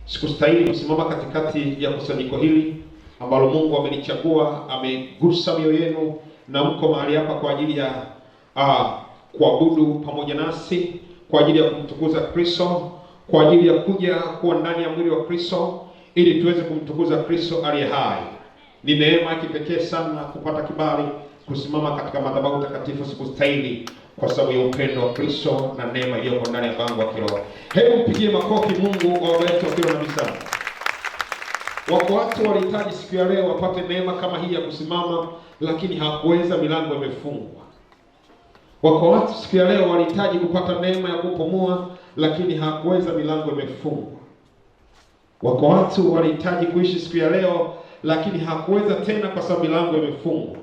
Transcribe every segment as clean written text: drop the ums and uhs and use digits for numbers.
Sikustahili kusimama katikati ya kusanyiko hili ambalo Mungu amelichagua, amegusa mioyo yenu na mko mahali hapa kwa ajili ya kuabudu pamoja nasi, kwa ajili ya kumtukuza Kristo, kwa ajili ya kuja kuwa ndani ya mwili wa Kristo ili tuweze kumtukuza Kristo aliye hai. Ni neema kipekee sana kupata kibali kusimama katika madhabahu takatifu. Sikustahili kwa sababu ya upendo wa Kristo na neema iliyoko ndani ya bango wa kiroho. Hebu mpigie makofi Mungu wa wetu wa kiroho kabisa. Wako watu walihitaji siku ya leo wapate neema kama hii ya kusimama, lakini hawakuweza, milango imefungwa. Wako watu siku ya leo walihitaji kupata neema ya kupumua, lakini hawakuweza, milango imefungwa. Wako watu walihitaji kuishi siku ya leo, lakini hawakuweza tena kwa sababu milango imefungwa.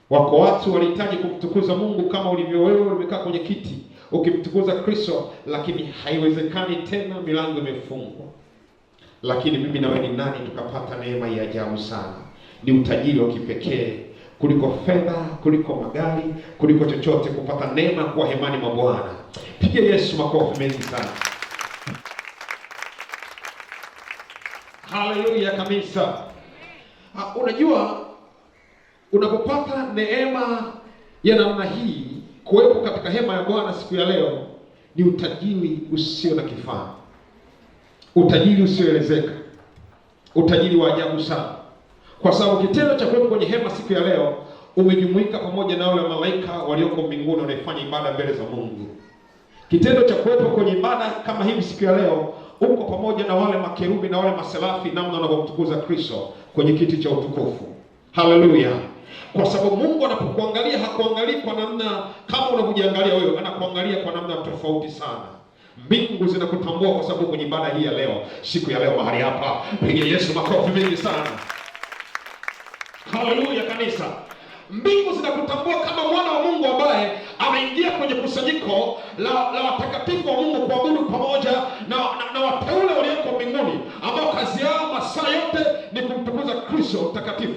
Wako watu walihitaji kumtukuza Mungu kama ulivyo wewe umekaa kwenye kiti ukimtukuza Kristo, lakini haiwezekani tena, milango imefungwa. Lakini mimi na wewe ni nani tukapata neema ya ajabu sana? Ni utajiri wa kipekee kuliko fedha, kuliko magari, kuliko chochote, kupata neema kuwa hemani mwa Bwana. Pigia Yesu makofi mengi sana. Haleluya kabisa. Unajua, unapopata neema ya namna hii kuwepo katika hema ya Bwana siku ya leo, ni utajiri usio na kifani, utajiri usioelezeka, utajiri wa ajabu sana, kwa sababu kitendo cha kuwepo kwenye hema siku ya leo umejumuika pamoja na wale malaika walioko mbinguni wanaifanya ibada mbele za Mungu. Kitendo cha kuwepo kwenye ibada kama hivi siku ya leo, uko pamoja na wale makerubi na wale maserafi, namna wanavyomtukuza Kristo kwenye kiti cha utukufu. Haleluya! Kwa sababu Mungu anapokuangalia hakuangalii kwa namna kama unavyojiangalia wewe, anakuangalia kwa namna tofauti sana. Mbingu zinakutambua kwa sababu kwenye ibada hii ya leo, siku ya leo mahali hapa, pigia Yesu makofi mengi sana. Haleluya kanisa. Mbingu zinakutambua kama mwana wa Mungu ambaye ameingia kwenye kusanyiko la watakatifu wa Mungu kuabudu pamoja na wateule walioko mbinguni, ambao kazi yao masaa yote ni kumtukuza Kristo mtakatifu.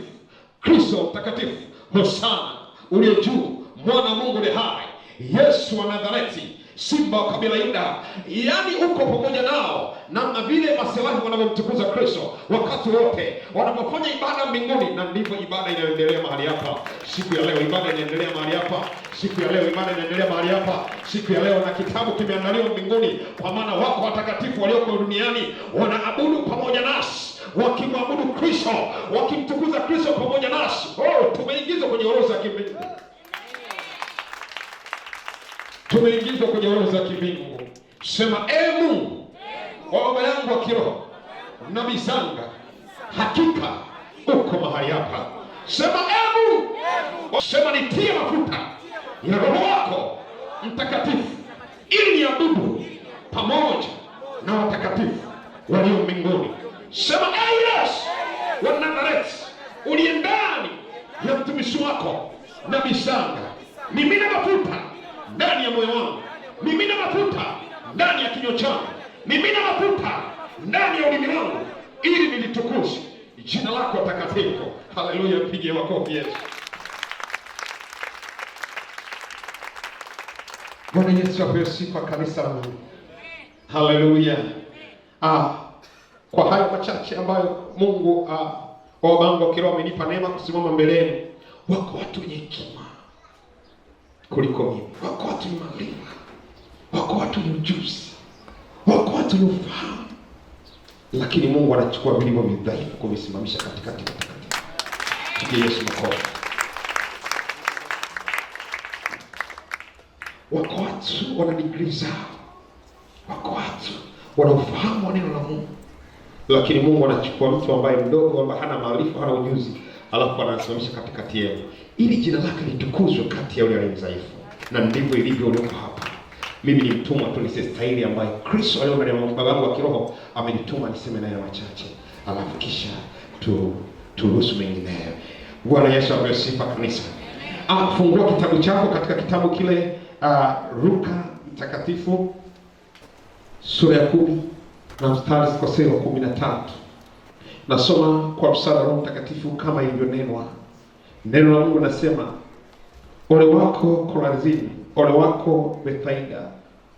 Kristo mtakatifu, Hosana uliye juu, mwana wa Mungu aliye hai, Yesu wa Nazareti, simba wa kabila Yuda. Yaani uko pamoja nao, namna vile maselahi wanavyomtukuza Kristo wakati wote wanapofanya ibada mbinguni. Na ndivyo ibada inaendelea mahali hapa siku ya leo. Ibada inaendelea mahali hapa siku ya leo. Ibada inaendelea mahali hapa siku ya leo, na kitabu kimeandaliwa mbinguni, kwa maana wako watakatifu walioko duniani wanaabudu pamoja nasi, wakimwabudu Kristo, wakimtukuza Kristo pamoja nasi. Tumeingizwa kwenye orodha ya kimbingu. Tumeingizwa kwenye orodha ya kimbingu. Sema Mungu wa baba yangu wa kiroho Nabii Sanga, hakika uko mahali hapa. Sema Mungu, sema nitie mafuta ya Roho wako Mtakatifu ili niabudu pamoja na watakatifu walio mbinguni. Sema Yesu wa Nazareti, uliye ndani ya mtumishi wako Nabii Sanga, mimina mafuta ndani ya moyo wangu, mimina mafuta ndani ya kinywa changu, mimina mafuta ndani ya ulimi wangu, ili nilitukuze jina lako takatifu. Haleluya, pige makofi Yesu. Bwana Yesu apewe sifa kanisa la Mungu. Haleluya. Kwa hayo machache ambayo Mungu wa bango wa kiroho amenipa neema kusimama mbeleni, wako watu wenye hekima kuliko mimi, wako watu wenye maarifa, wako watu wenye ujuzi, wako watu wenye ufahamu, lakini Mungu anachukua vilivyo vidhaifu kuvisimamisha katikati ya watakatifu. Pigie Yesu makofi. Wako watu wana degree zao, wako watu wana ufahamu wa neno la Mungu, lakini Mungu anachukua mtu ambaye mdogo, ambaye hana maarifa, hana ujuzi, alafu anasimamisha katikati yao ili jina lake litukuzwe kati ya wale walio dhaifu. Na ndivyo ilivyo leo hapa. Mimi ni mtumwa tu nisistahili, ambaye Kristo leo ndani ya baba yangu wa kiroho amenituma niseme naye machache, alafu kisha turuhusu mengineyo. Bwana Yesu apewe sifa kanisa. Fungua kitabu chako katika kitabu kile Luka mtakatifu sura ya 10 na mstari wa 13. Nasoma kwa msaada wa Roho Mtakatifu kama ilivyonenwa. Neno la Mungu nasema, ole wako Korazini, ole wako Bethsaida,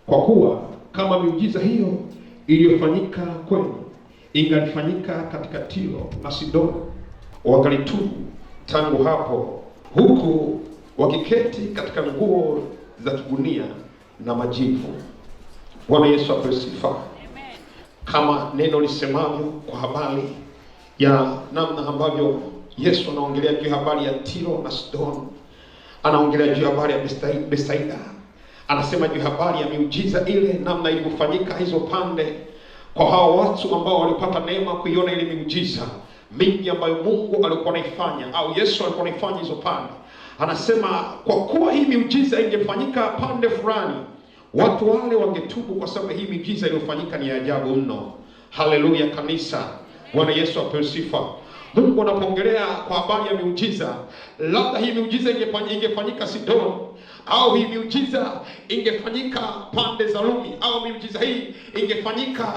kwa kuwa kama miujiza hiyo iliyofanyika kwenu ingalifanyika katika Tiro na Sidoni, wakalitubu tangu hapo, huku wakiketi katika nguo za kigunia na majivu. Bwana Yesu apewe sifa. Kama neno lisemavyo kwa habari ya namna ambavyo Yesu anaongelea juu habari ya Tiro na Sidoni, anaongelea juu habari ya Bethsaida, anasema juu habari ya miujiza ile, namna ilivyofanyika hizo pande kwa hao watu ambao walipata neema kuiona ile miujiza mingi ambayo Mungu alikuwa anaifanya au Yesu alikuwa anaifanya hizo pande. Anasema kwa kuwa hii miujiza ingefanyika pande fulani, watu wale wangetubu, kwa sababu hii miujiza iliyofanyika ni ajabu mno. Haleluya kanisa. Bwana Yesu apewe sifa. Mungu anapoongelea kwa habari ya miujiza, labda hii miujiza ingefanyika Sidoni, au hii miujiza ingefanyika pande za Rumi, au miujiza hii ingefanyika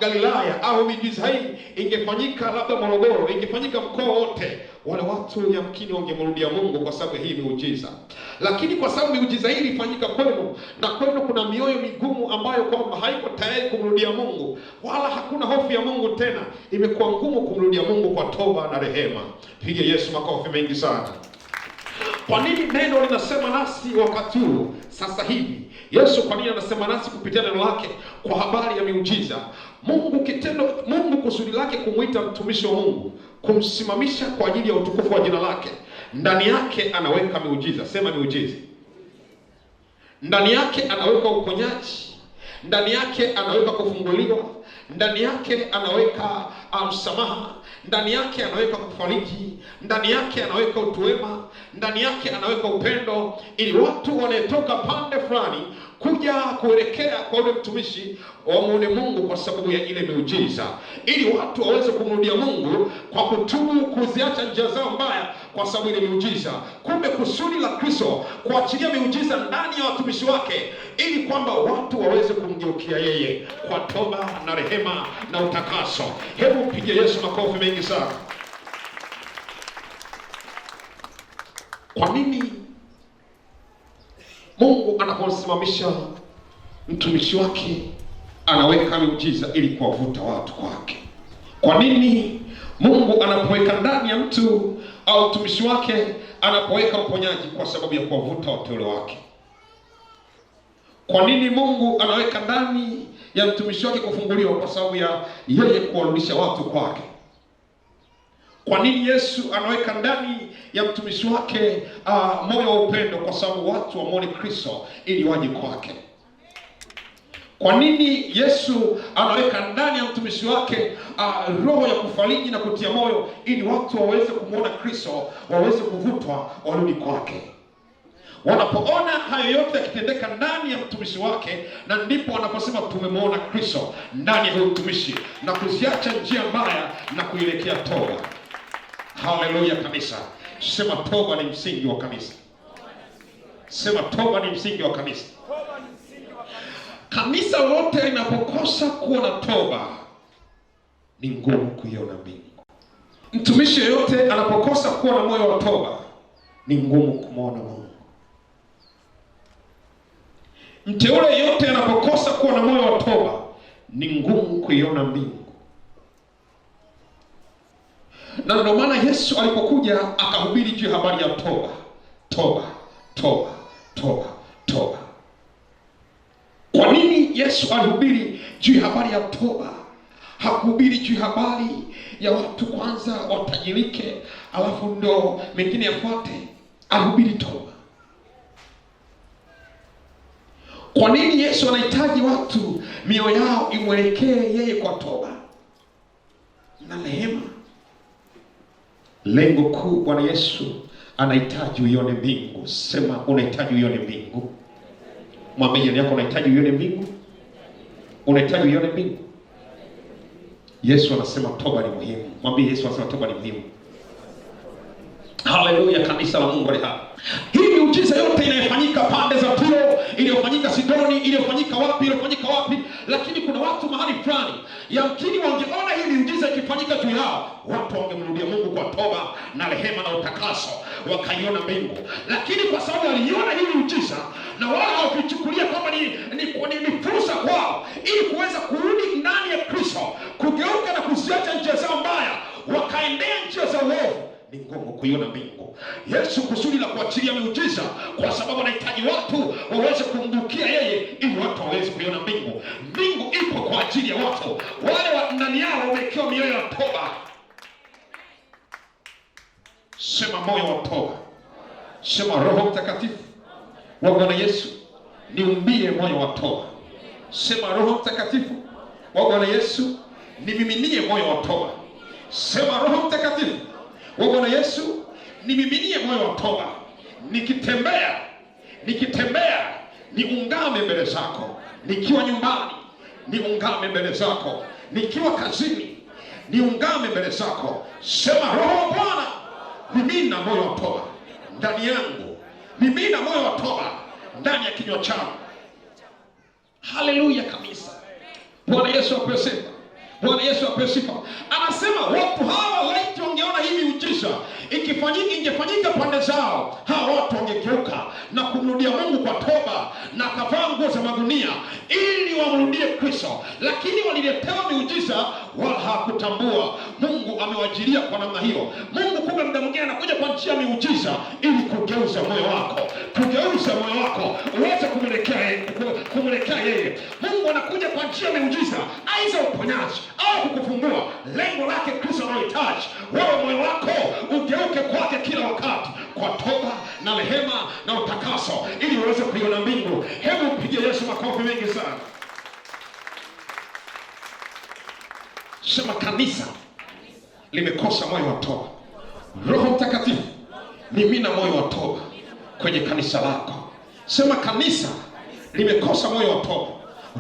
Galilaya, au miujiza hii ingefanyika labda Morogoro, ingefanyika mkoa wote, wale watu yamkini wangemrudia Mungu kwa sababu hii miujiza. Lakini kwa sababu miujiza hii ilifanyika kwenu, na kwenu kuna mioyo migumu ambayo kwamba haiko tayari kumrudia Mungu, wala hakuna hofu ya Mungu tena, imekuwa ngumu kumrudia Mungu kwa toba na rehema. Piga Yesu makofi mengi sana. Kwa nini neno linasema nasi wakati huu sasa hivi? Yesu kwa nini anasema nasi kupitia neno lake kwa habari ya miujiza? Mungu kusudi lake kumuita mtumishi wa Mungu, kumsimamisha kwa ajili ya utukufu wa jina lake. Ndani yake anaweka miujiza. Sema miujiza. Ndani yake anaweka uponyaji, ndani yake anaweka kufunguliwa, ndani yake anaweka msamaha, ndani yake anaweka kufariji, ndani yake anaweka utuwema, ndani yake anaweka upendo, ili watu wanetoka pande fulani kuja kuelekea kwa yule mtumishi wamuone Mungu kwa sababu ya ile miujiza, ili watu waweze kumrudia Mungu kwa kutubu, kuziacha njia zao mbaya kwa sababu ile miujiza. Kumbe kusudi la Kristo kuachilia miujiza ndani ya watumishi wake, ili kwamba watu waweze kumgeukia yeye kwa toba na rehema na utakaso. Hebu mpige Yesu makofi mengi sana. Kwa nini Mungu anaposimamisha mtumishi wake anaweka miujiza ili kuwavuta watu kwake? Kwa nini Mungu anapoweka ndani ya mtu au mtumishi wake anapoweka uponyaji? Kwa sababu ya kuwavuta wateule wake. Kwa nini Mungu anaweka ndani ya mtumishi wake kufunguliwa? Kwa sababu ya yeye kuwarudisha watu kwake. Kwa nini Yesu anaweka ndani ya mtumishi wake moyo wa upendo? Kwa sababu watu wamuone Kristo ili waje kwake. Kwa nini Yesu anaweka ndani ya mtumishi wake roho ya kufariji na kutia moyo, ili watu waweze kumuona Kristo, waweze kuvutwa warudi kwake? Wanapoona hayo yote yakitendeka ndani ya mtumishi wake, na ndipo wanaposema tumemwona Kristo ndani ya huyo mtumishi, na kuziacha njia mbaya na kuelekea toba. Haleluya kanisa. Sema toba ni msingi wa kanisa. Sema toba ni msingi wa kanisa. Kanisa lote linapokosa kuwa na toba, ni ngumu kuiona mbingu. Mtumishi yote anapokosa kuwa na moyo wa toba, ni ngumu kumwona Mungu. Mteule yote anapokosa kuwa na moyo wa toba, ni ngumu kuiona mbingu. Na ndio maana Yesu alipokuja akahubiri juu habari ya toba, toba, toba, toba, toba. Kwa nini Yesu alihubiri juu habari ya toba? Hakuhubiri juu habari ya watu kwanza watajirike alafu ndo mengine yafuate. Alihubiri toba. Kwa nini Yesu anahitaji watu mioyo yao imwelekee yeye kwa toba na rehema? Lengo kuu, Bwana Yesu anahitaji uione mbingu. Sema unahitaji uione mbingu. Mwambie jirani yako unahitaji uione mbingu. Unahitaji uione mbingu. Yesu anasema toba ni muhimu. Mwambie Yesu anasema toba ni muhimu. Haleluya kanisa la Mungu aliye hai. Hii miujiza yote inayofanyika pande za Tiro, iliyofanyika Sidoni, iliyofanyika wapi, lakini kuna watu mahali fulani yamkini wangeona hii miujiza ikifanyika juu yao, watu wangemrudia Mungu kwa toba na rehema na utakaso, wakaiona mbingu. Lakini kwa sababu waliona hii miujiza na wao hawakuchukulia kama ni fursa kwao ili kuweza kurudi uovu ni ngumu kuiona mbingu. Yesu kusudi la kuachilia miujiza kwa sababu anahitaji watu waweze kumgeukia yeye ili watu waweze kuiona mbingu. Mbingu ipo kwa ajili ya watu wale wa ndani yao wamewekewa mioyo ya toba. Sema moyo wa toba. Sema Roho Mtakatifu wa Bwana Yesu niumbie moyo wa toba. Sema Roho Mtakatifu wa Bwana Yesu nimiminie moyo wa toba. Sema Roho Mtakatifu wa Bwana Yesu nimiminie moyo wa toba. Nikitembea niungame mbele zako. Nikiwa nyumbani niungame mbele zako. Nikiwa kazini niungame mbele zako. Sema Roho wa Bwana mimina moyo wa toba ndani yangu. Mimina moyo wa toba ndani ya kinywa changu. Haleluya kanisa. Bwana Yesu apewe sifa. Bwana Yesu apewe sifa. Anasema watu hawa laiti wangeona hii miujiza ingefanyika pande zao, hawa watu wangegeuka na kumrudia Mungu kwa toba na kavaa nguo za magunia ili wamrudie Kristo. Lakini waliletewa miujiza wala hakutambua Mungu amewajilia kwa namna hiyo. Mungu kumbe muda mwingine anakuja kwa njia ya miujiza ili kugeuza moyo wako. Kugeuza moyo wako uweze kumwelekea yeye. Mungu anakuja kwa njia ya miujiza, aidha uponyaji au kukufungua. Lengo lake Kristo anahitaji wewe moyo wako ugeuke kwake kila wakati kwa toba na rehema na utakaso ili uweze kuiona mbingu. Hebu mpige Yesu makofi mengi sana. Sema kanisa limekosa moyo wa toba. Roho Mtakatifu mimina moyo wa toba kwenye kanisa lako. Sema kanisa limekosa moyo wa toba.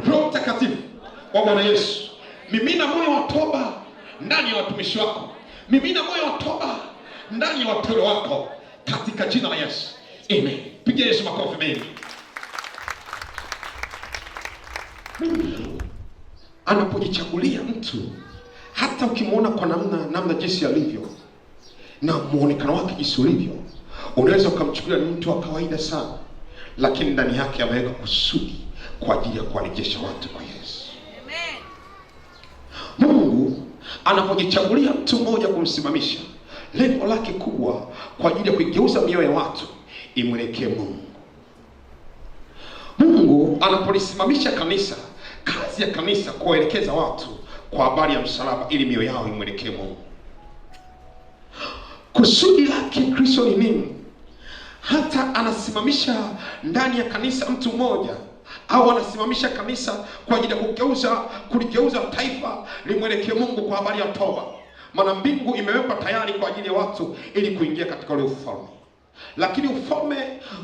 Roho Mtakatifu wa Bwana Yesu mimina moyo wa toba ndani ya watumishi wako. Mimina moyo wa toba ndani ya watoto wako katika jina la Yesu. Amen. Pigia Yesu makofi mengi. Mungu anapojichagulia mtu, hata ukimwona kwa namna jinsi alivyo na muonekano wake jinsi ulivyo, unaweza ukamchukulia ni mtu wa kawaida sana, lakini ndani yake ameweka kusudi kwa ajili ya kuwarejesha watu kwa Yesu. Amen. Mungu anapojichagulia mtu mmoja kumsimamisha, lengo lake kubwa kwa ajili ya kuigeuza mioyo ya watu imwelekee Mungu. Mungu anapolisimamisha kanisa, kazi ya kanisa kuwaelekeza watu kwa habari ya msalaba ili mioyo yao imwelekee Mungu. Kusudi lake Kristo ni nini? Hata anasimamisha ndani ya kanisa mtu mmoja, au anasimamisha kanisa kwa ajili ya kuligeuza taifa limwelekee Mungu kwa habari ya toba. Maana mbingu imewekwa tayari kwa ajili ya watu ili kuingia katika ule ufalme. Lakini ufalme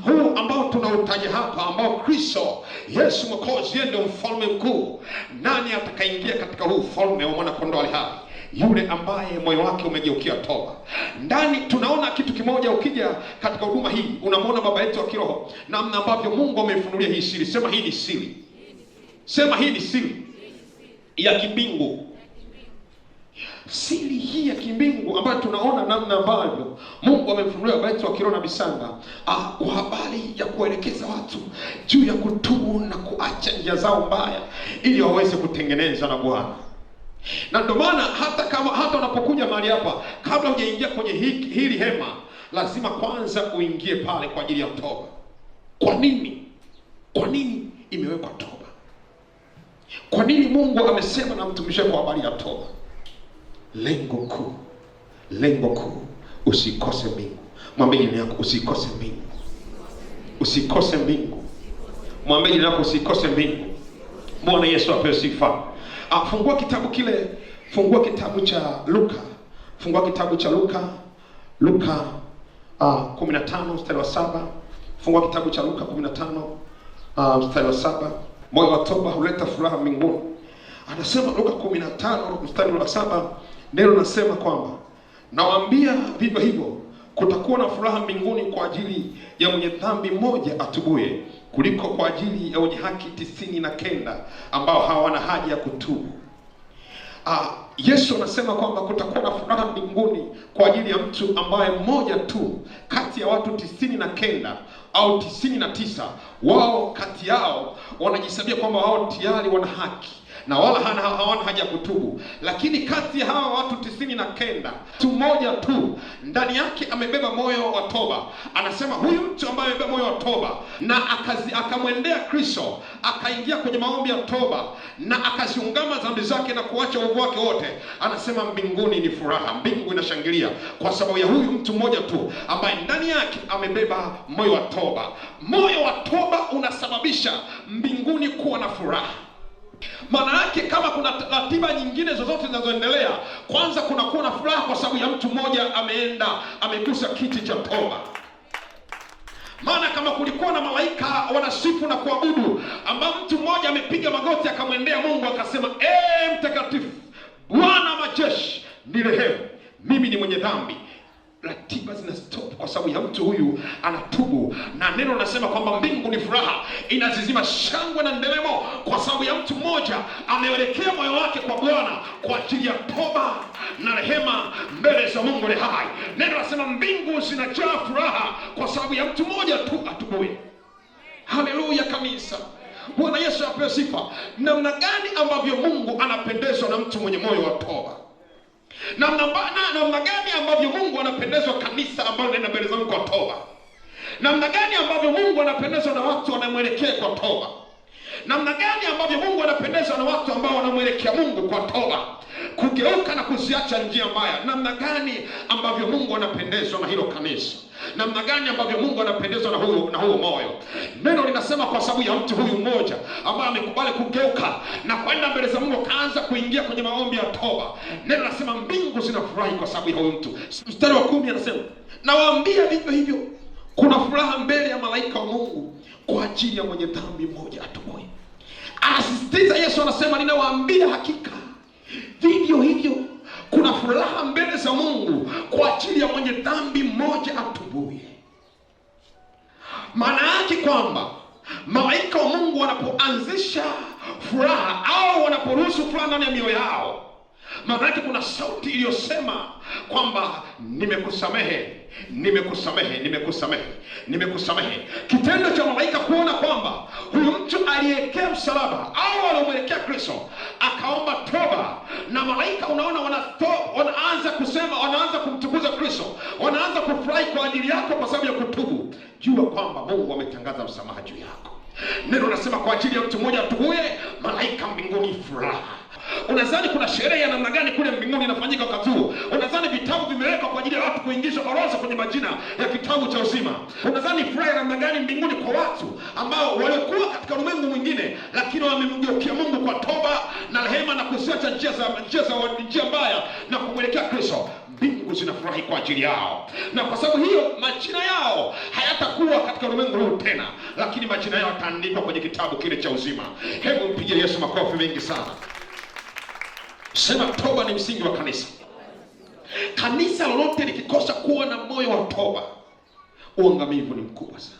huu ambao tunautaja hapa, ambao Kristo Yesu Mwokozi yeye ndio mfalme mkuu, nani atakaingia katika huu ufalme wa mwana kondoo ali hai? Yule ambaye moyo wake umegeukia toba. Ndani tunaona kitu kimoja, ukija katika huduma hii unamwona baba yetu wa kiroho namna ambavyo Mungu amefunulia hii siri. Sema hii ni siri. Sema hii ni siri ya kimbingu. Siri hii ya kimbingu ambayo tunaona namna ambavyo Mungu amemfunulia baba yetu wa kiroho na Bisanga kwa habari ya kuelekeza watu juu ya kutubu na kuacha njia zao mbaya ili waweze kutengeneza na Bwana. Na ndio maana hata unapokuja mahali hapa, kabla hujaingia kwenye hili hema, lazima kwanza uingie pale kwa ajili ya toba. Kwa nini? Kwa nini imewekwa toba? Kwa nini Mungu amesema na mtumishi kwa habari ya toba? Lengo kuu, usikose mbingu. Mwambie jirani yako usikose mbingu. Usikose mbingu. Mwambie jirani yako usikose mbingu. Bwana Yesu apewe sifa. Fungua kitabu cha Luka. Fungua kitabu cha Luka 15 mstari wa 7. Fungua kitabu cha Luka 15 mstari wa 7. Moyo wa toba huleta furaha mbinguni. Anasema Luka 15 mstari wa 7, neno nasema kwamba nawaambia vivyo hivyo kutakuwa na furaha mbinguni kwa ajili ya mwenye dhambi mmoja atubuye kuliko kwa ajili ya wenye haki 99 ambao hawana haja ya kutubu. Yesu anasema kwamba kutakuwa na furaha mbinguni kwa ajili ya mtu ambaye mmoja tu kati ya watu 99 au 99, wao kati yao wanajisabia kwamba wao tayari wana haki na wala hawana haja kutubu. Lakini kati ya hawa watu 99, mtu mmoja tu ndani yake amebeba moyo wa toba. Anasema huyu mtu ambaye amebeba moyo wa toba na akamwendea Kristo, akaingia kwenye maombi ya toba na akaziungama dhambi zake na kuacha uovu wake wote, anasema mbinguni ni furaha, mbingu inashangilia kwa sababu ya huyu mtu mmoja tu ambaye ndani yake amebeba moyo wa toba. Moyo wa toba unasababisha mbinguni kuwa na furaha. Maana yake kama kuna ratiba nyingine zozote zinazoendelea, kwanza kuna kuwa na furaha kwa sababu ya mtu mmoja amegusa kiti cha toba. Maana kama kulikuwa na malaika wanasifu na kuabudu, ambao mtu mmoja amepiga magoti akamwendea Mungu akasema, mtakatifu Bwana majeshi, nirehemu, mimi ni mwenye dhambi, ratiba zina stop kwa sababu ya mtu huyu anatubu. Na neno linasema kwamba mbingu ni furaha, inazizima shangwe na nderemo kwa sababu ya mtu mmoja ameelekea moyo wake kwa Bwana kwa ajili ya toba na rehema mbele za Mungu ni hai. Neno linasema mbingu zinajaa furaha kwa sababu ya mtu mmoja tu atubuye. Haleluya kanisa. Bwana Yesu apewe sifa. Namna gani ambavyo Mungu anapendezwa na mtu mwenye moyo wa toba? Namna gani ambavyo Mungu anapendezwa kanisa ambalo linaenda mbele za Mungu kwa toba? Namna gani ambavyo Mungu anapendezwa na watu wanamwelekea kwa toba? Namna gani ambavyo Mungu anapendezwa na watu ambao wanamwelekea Mungu kwa toba, kugeuka na kuziacha njia mbaya? Namna gani ambavyo Mungu anapendezwa na hilo kanisa? Namna gani ambavyo Mungu anapendezwa na huo moyo? Neno linasema kwa sababu ya mtu huyu mmoja ambaye amekubali kugeuka na kwenda mbele za Mungu, kaanza kuingia kwenye maombi ya toba. Neno linasema mbingu zinafurahi kwa sababu ya huyu mtu. Mstari wa 10 anasema, nawaambia vivyo hivyo kuna furaha mbele ya malaika wa Mungu kwa ajili ya mwenye dhambi mmoja atubuye. Anasisitiza Yesu, anasema ninawaambia hakika vivyo hivyo kuna furaha mbele za Mungu kwa ajili ya mwenye dhambi mmoja atubuye. Maana yake kwamba malaika wa Mungu wanapoanzisha furaha au wanaporuhusu furaha ndani ya mioyo yao, maana yake kuna sauti iliyosema kwamba nimekusamehe, nimekusamehe, nimekusamehe, nimekusamehe. Kitendo cha malaika kuona kwamba huyu mtu aliyekea msalaba au aliyemwelekea Kristo akaomba toba, na malaika unaona wanaanza kusema, wanaanza kumtukuza Kristo, wanaanza kufurahi kwa ajili yako kwa sababu ya kutubu, jua kwamba Mungu ametangaza msamaha juu yako. Neno nasema kwa ajili ya mtu mmoja atubuye, malaika mbinguni furaha. Unadhani kuna sherehe ya namna gani kule mbinguni inafanyika wakati huo? Unadhani vitabu vimewekwa kwa ajili ya watu kuingizwa orodha kwenye majina ya kitabu cha uzima? Unadhani furaha ya namna gani mbinguni kwa watu ambao walikuwa katika ulimwengu mwingine lakini wamemgeukia Mungu kwa toba na rehema na kuziacha njia mbaya na kumwelekea Kristo? Mbingu zinafurahi kwa ajili yao, na kwa sababu hiyo majina yao hayatakuwa katika ulimwengu huu tena, lakini majina yao yataandikwa kwenye kitabu kile cha uzima. Hebu mpigie Yesu makofi mengi sana. Sema toba ni msingi wa kanisa. Kanisa lolote likikosa kuwa na moyo wa toba, uangamivu ni mkubwa sana.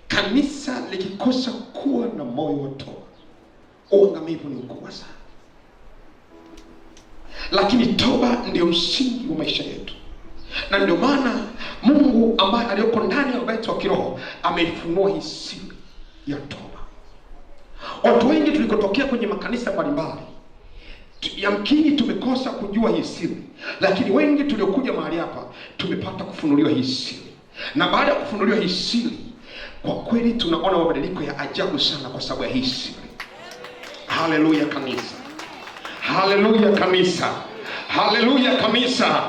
Kanisa likikosa kuwa na moyo wa toba, uangamivu ni mkubwa sana. Lakini toba ndio msingi wa maisha yetu, na ndio maana Mungu ambaye aliyoko ndani ya wetu wa kiroho ameifunua hii siri ya toba. Watu wengi tulikotokea kwenye makanisa mbalimbali, yamkini tumekosa kujua hii siri, lakini wengi tuliokuja mahali hapa tumepata kufunuliwa hii siri. Na baada ya kufunuliwa hii siri, kwa kweli tunaona mabadiliko ya ajabu sana kwa sababu ya hii siri. Haleluya kanisa. Haleluya kanisa. Haleluya kanisa.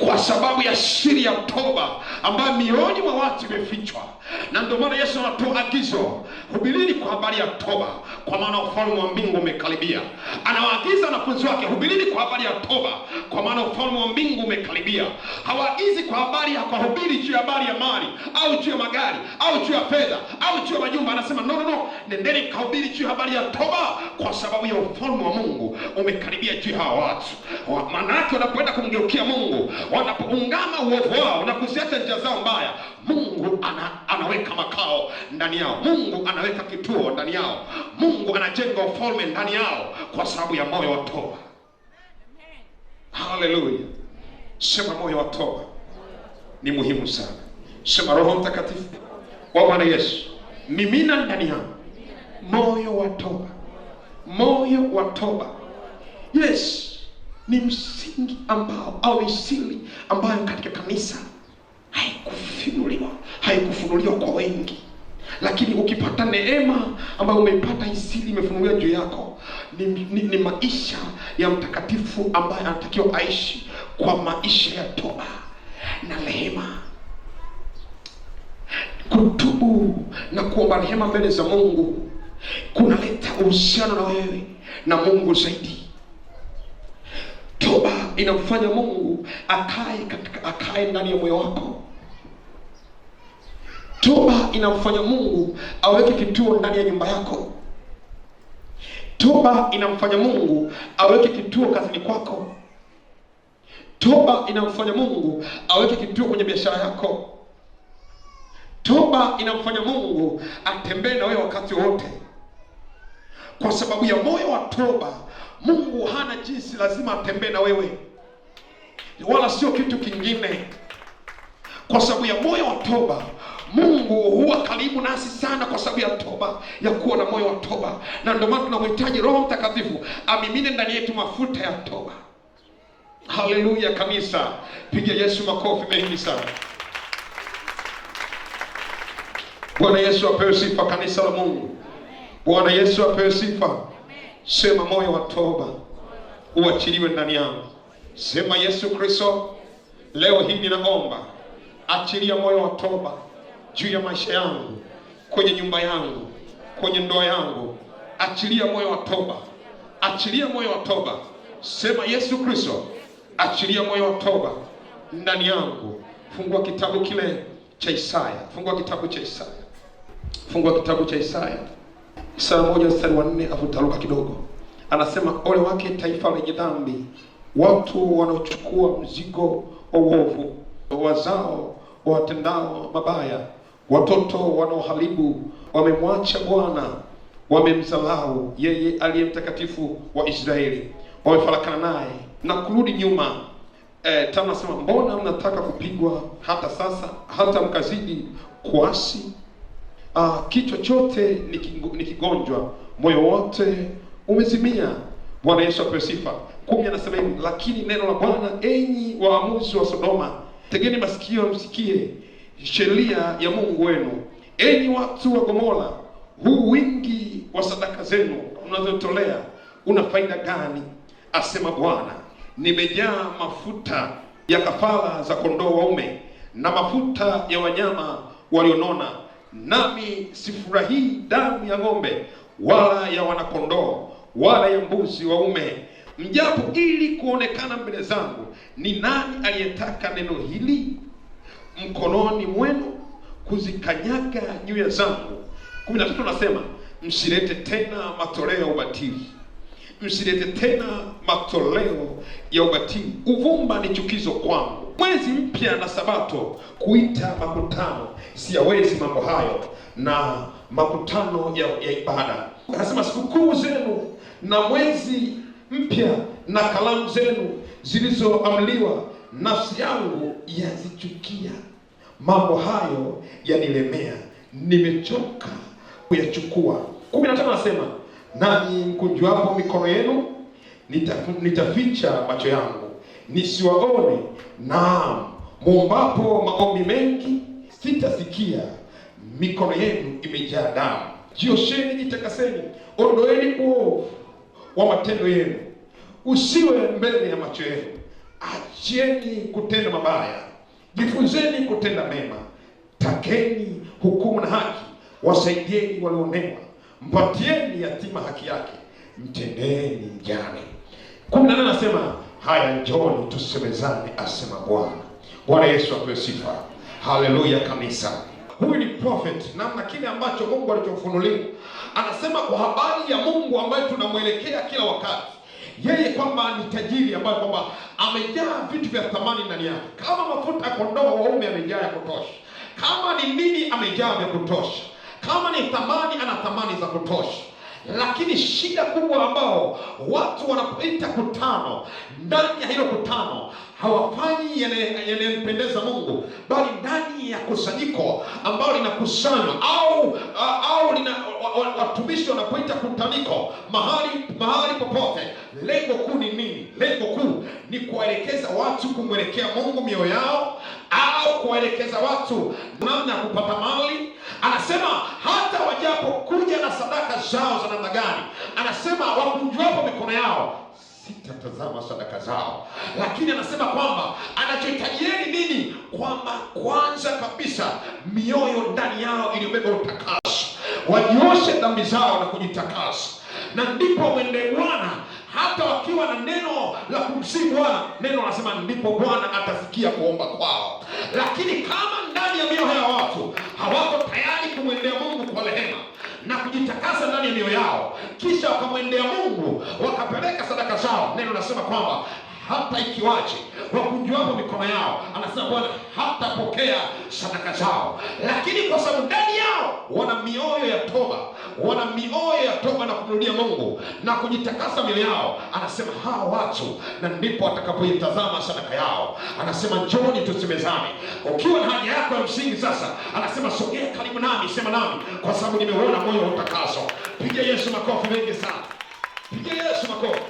Kwa sababu ya siri ya toba ambayo mioyoni mwa watu imefichwa. Na ndio maana Yesu anatoa agizo, hubirini kwa habari ya toba, kwa maana ufalme wa mbingu umekaribia. Anawaagiza wanafunzi wake, hubirini kwa habari ya toba, kwa maana ufalme wa mbingu umekaribia. Hawaagizi kwa habari ya kuhubiri juu ya habari ya mali au juu ya magari au juu ya fedha au juu ya majumba. Anasema no, nendeni kahubiri juu ya habari ya toba, kwa sababu ya ufalme wa Mungu umekaribia juu ya hawa watu. Maana yake wanapoenda kumgeukia Mungu, wanapoungama uovu wao na kuziacha njia zao mbaya, Mungu anaweka makao ndani yao. Mungu anaweka kituo ndani yao. Mungu anajenga ufalme ndani yao kwa sababu ya moyo wa toba. Haleluya. Sema moyo wa toba ni muhimu sana. Sema Roho Mtakatifu wa Bwana Yesu, mimina ndani yangu moyo wa toba. moyo wa toba. Yes, ni msingi ambao au ni siri ambayo katika kanisa haikufunuliwa kwa wengi. Lakini ukipata neema ambayo umeipata, isili imefunuliwa juu yako, ni maisha ya mtakatifu ambaye anatakiwa aishi kwa maisha ya toba na rehema. Kutubu na kuomba rehema mbele za Mungu kunaleta uhusiano na wewe na Mungu zaidi. Toba inamfanya Mungu akae ndani ya moyo wako. Toba inamfanya Mungu aweke kituo ndani ya nyumba yako. Toba inamfanya Mungu aweke kituo kazini kwako. Toba inamfanya Mungu aweke kituo kwenye biashara yako. Toba inamfanya Mungu atembee na wewe wakati wote. Kwa sababu ya moyo wa toba, Mungu hana jinsi, lazima atembee na wewe, wala sio kitu kingine. Kwa sababu ya moyo wa toba, Mungu huwa karibu nasi sana, kwa sababu ya toba, ya kuwa na moyo wa toba. Na ndio maana tunamhitaji Roho Mtakatifu amimine ndani yetu mafuta ya toba. Haleluya kanisa, piga Yesu makofi mengi sana. Bwana Yesu apewe sifa, kanisa la Mungu. Bwana Yesu apewe sifa. Sema moyo wa toba uachiliwe ndani yangu. Sema Yesu Kristo, leo hii ninaomba, achilia moyo wa toba juu ya maisha yangu, kwenye nyumba yangu, kwenye ndoa yangu. Achilia moyo wa toba, achilia moyo wa toba. Sema Yesu Kristo, achilia moyo wa toba ndani yangu. Fungua kitabu kile cha Isaya, fungua kitabu cha Isaya, fungua kitabu cha Isaya. Isaya 1:4, afutaruka kidogo. Anasema, ole wake taifa lenye dhambi, watu wanaochukua mzigo wa uovu, wazao watendao mabaya, watoto wanaoharibu. Wamemwacha Bwana, wamemdharau yeye aliye mtakatifu wa Israeli, wamefarakana naye na kurudi nyuma. Tena nasema, mbona mnataka kupigwa hata sasa, hata mkazidi kuasi? Kichwa chote ni kigonjwa, moyo wote umezimia. Bwana Yesu apewe sifa. 10 anasema hivi, lakini neno la Bwana, enyi waamuzi wa Sodoma, tegeni masikio msikie sheria ya Mungu wenu. Enyi watu wa Gomora, huu wingi wa sadaka zenu mnazotolea una faida gani? Asema Bwana, nimejaa mafuta ya kafara za kondoo waume na mafuta ya wanyama walionona, nami sifurahii damu ya ng'ombe wala ya wanakondoo wala ya mbuzi waume. Mjapo ili kuonekana mbele zangu, ni nani aliyetaka neno hili mkononi mwenu, kuzikanyaga nywele zangu? 13 nasema, msilete tena matoleo ya ubatili, msilete tena matoleo ya ubatili. Uvumba ni chukizo kwangu. Mwezi mpya na sabato kuita makutano, siyawezi mambo hayo na makutano ya ibada. Anasema, sikukuu zenu na mwezi mpya na karamu zenu zilizoamliwa, nafsi yangu yazichukia. Mambo hayo yanilemea, nimechoka kuyachukua. 15 anasema, nani mkunjuapo mikono yenu, nitaficha macho yangu nisiwaone. Naam, muombapo maombi mengi, sitasikia. Mikono yenu imejaa damu. Jiosheni, jitakaseni, ondoeni uovu wa matendo yenu, usiwe mbele ya macho yenu. Achieni kutenda mabaya, jifunzeni kutenda mema. Takeni hukumu na haki, wasaidieni walioonewa, mpatieni yatima haki yake, mtendeni mjane. 18 anasema, haya njoni tusemezane, asema Bwana. Bwana Yesu apewe sifa. Haleluya kanisa. Huyu ni prophet, namna kile ambacho Mungu alichofunulia. Anasema kwa habari ya Mungu ambaye tunamwelekea kila wakati, yeye kwamba ni tajiri, ambaye kwamba amejaa vitu vya thamani ndani yake. Kama mafuta ya kondoo waume amejaa ya kutosha, kama ni nini amejaa vya kutosha, kama ni thamani ana thamani za kutosha. Lakini shida kubwa ambao watu wanapoita kutano, ndani ya hilo kutano hawafanyi yanayempendeza Mungu, bali ndani ya kusanyiko ambao linakusanywa au watumishi wanapoita kutaniko mahali popote, lengo kuu ni nini? Lengo kuu ni kuwaelekeza watu kumwelekea Mungu mioyo yao, au kuwaelekeza watu namna ya kupata mali. Anasema hata wajapokuja na sadaka zao za namna gani, anasema wakunjuapo mikono yao sitatazama sadaka zao. Lakini anasema kwamba anachohitajieni nini? Kwamba kwanza kabisa mioyo ndani yao iliyobeba utakaso, wanyoshe dhambi zao na kujitakasa, na ndipo mwende Bwana. Hata wakiwa na neno la kumsihi Bwana, neno anasema ndipo Bwana atasikia kuomba kwao. Lakini kama ndani ya mioyo ya watu hawako tayari kumwendea Mungu kwa rehema na kujitakasa ndani ya mioyo yao, kisha wakamwendea Mungu wakapeleka sadaka zao, neno nasema kwamba hata ikiwaje wakunjuapo mikono yao, anasema Bwana hatapokea sadaka zao. Lakini kwa sababu ndani yao wana mioyo ya toba na kumrudia Mungu na kujitakasa mioyo yao, anasema hawa watu, na ndipo watakapoitazama sadaka yao. Anasema njoni tusemezane. Ukiwa na haja yako ya msingi sasa, anasema sogea karibu nami, sema nami, kwa sababu nimeona moyo wa utakaso. Piga Yesu makofi mengi sana. Piga Yesu makofi.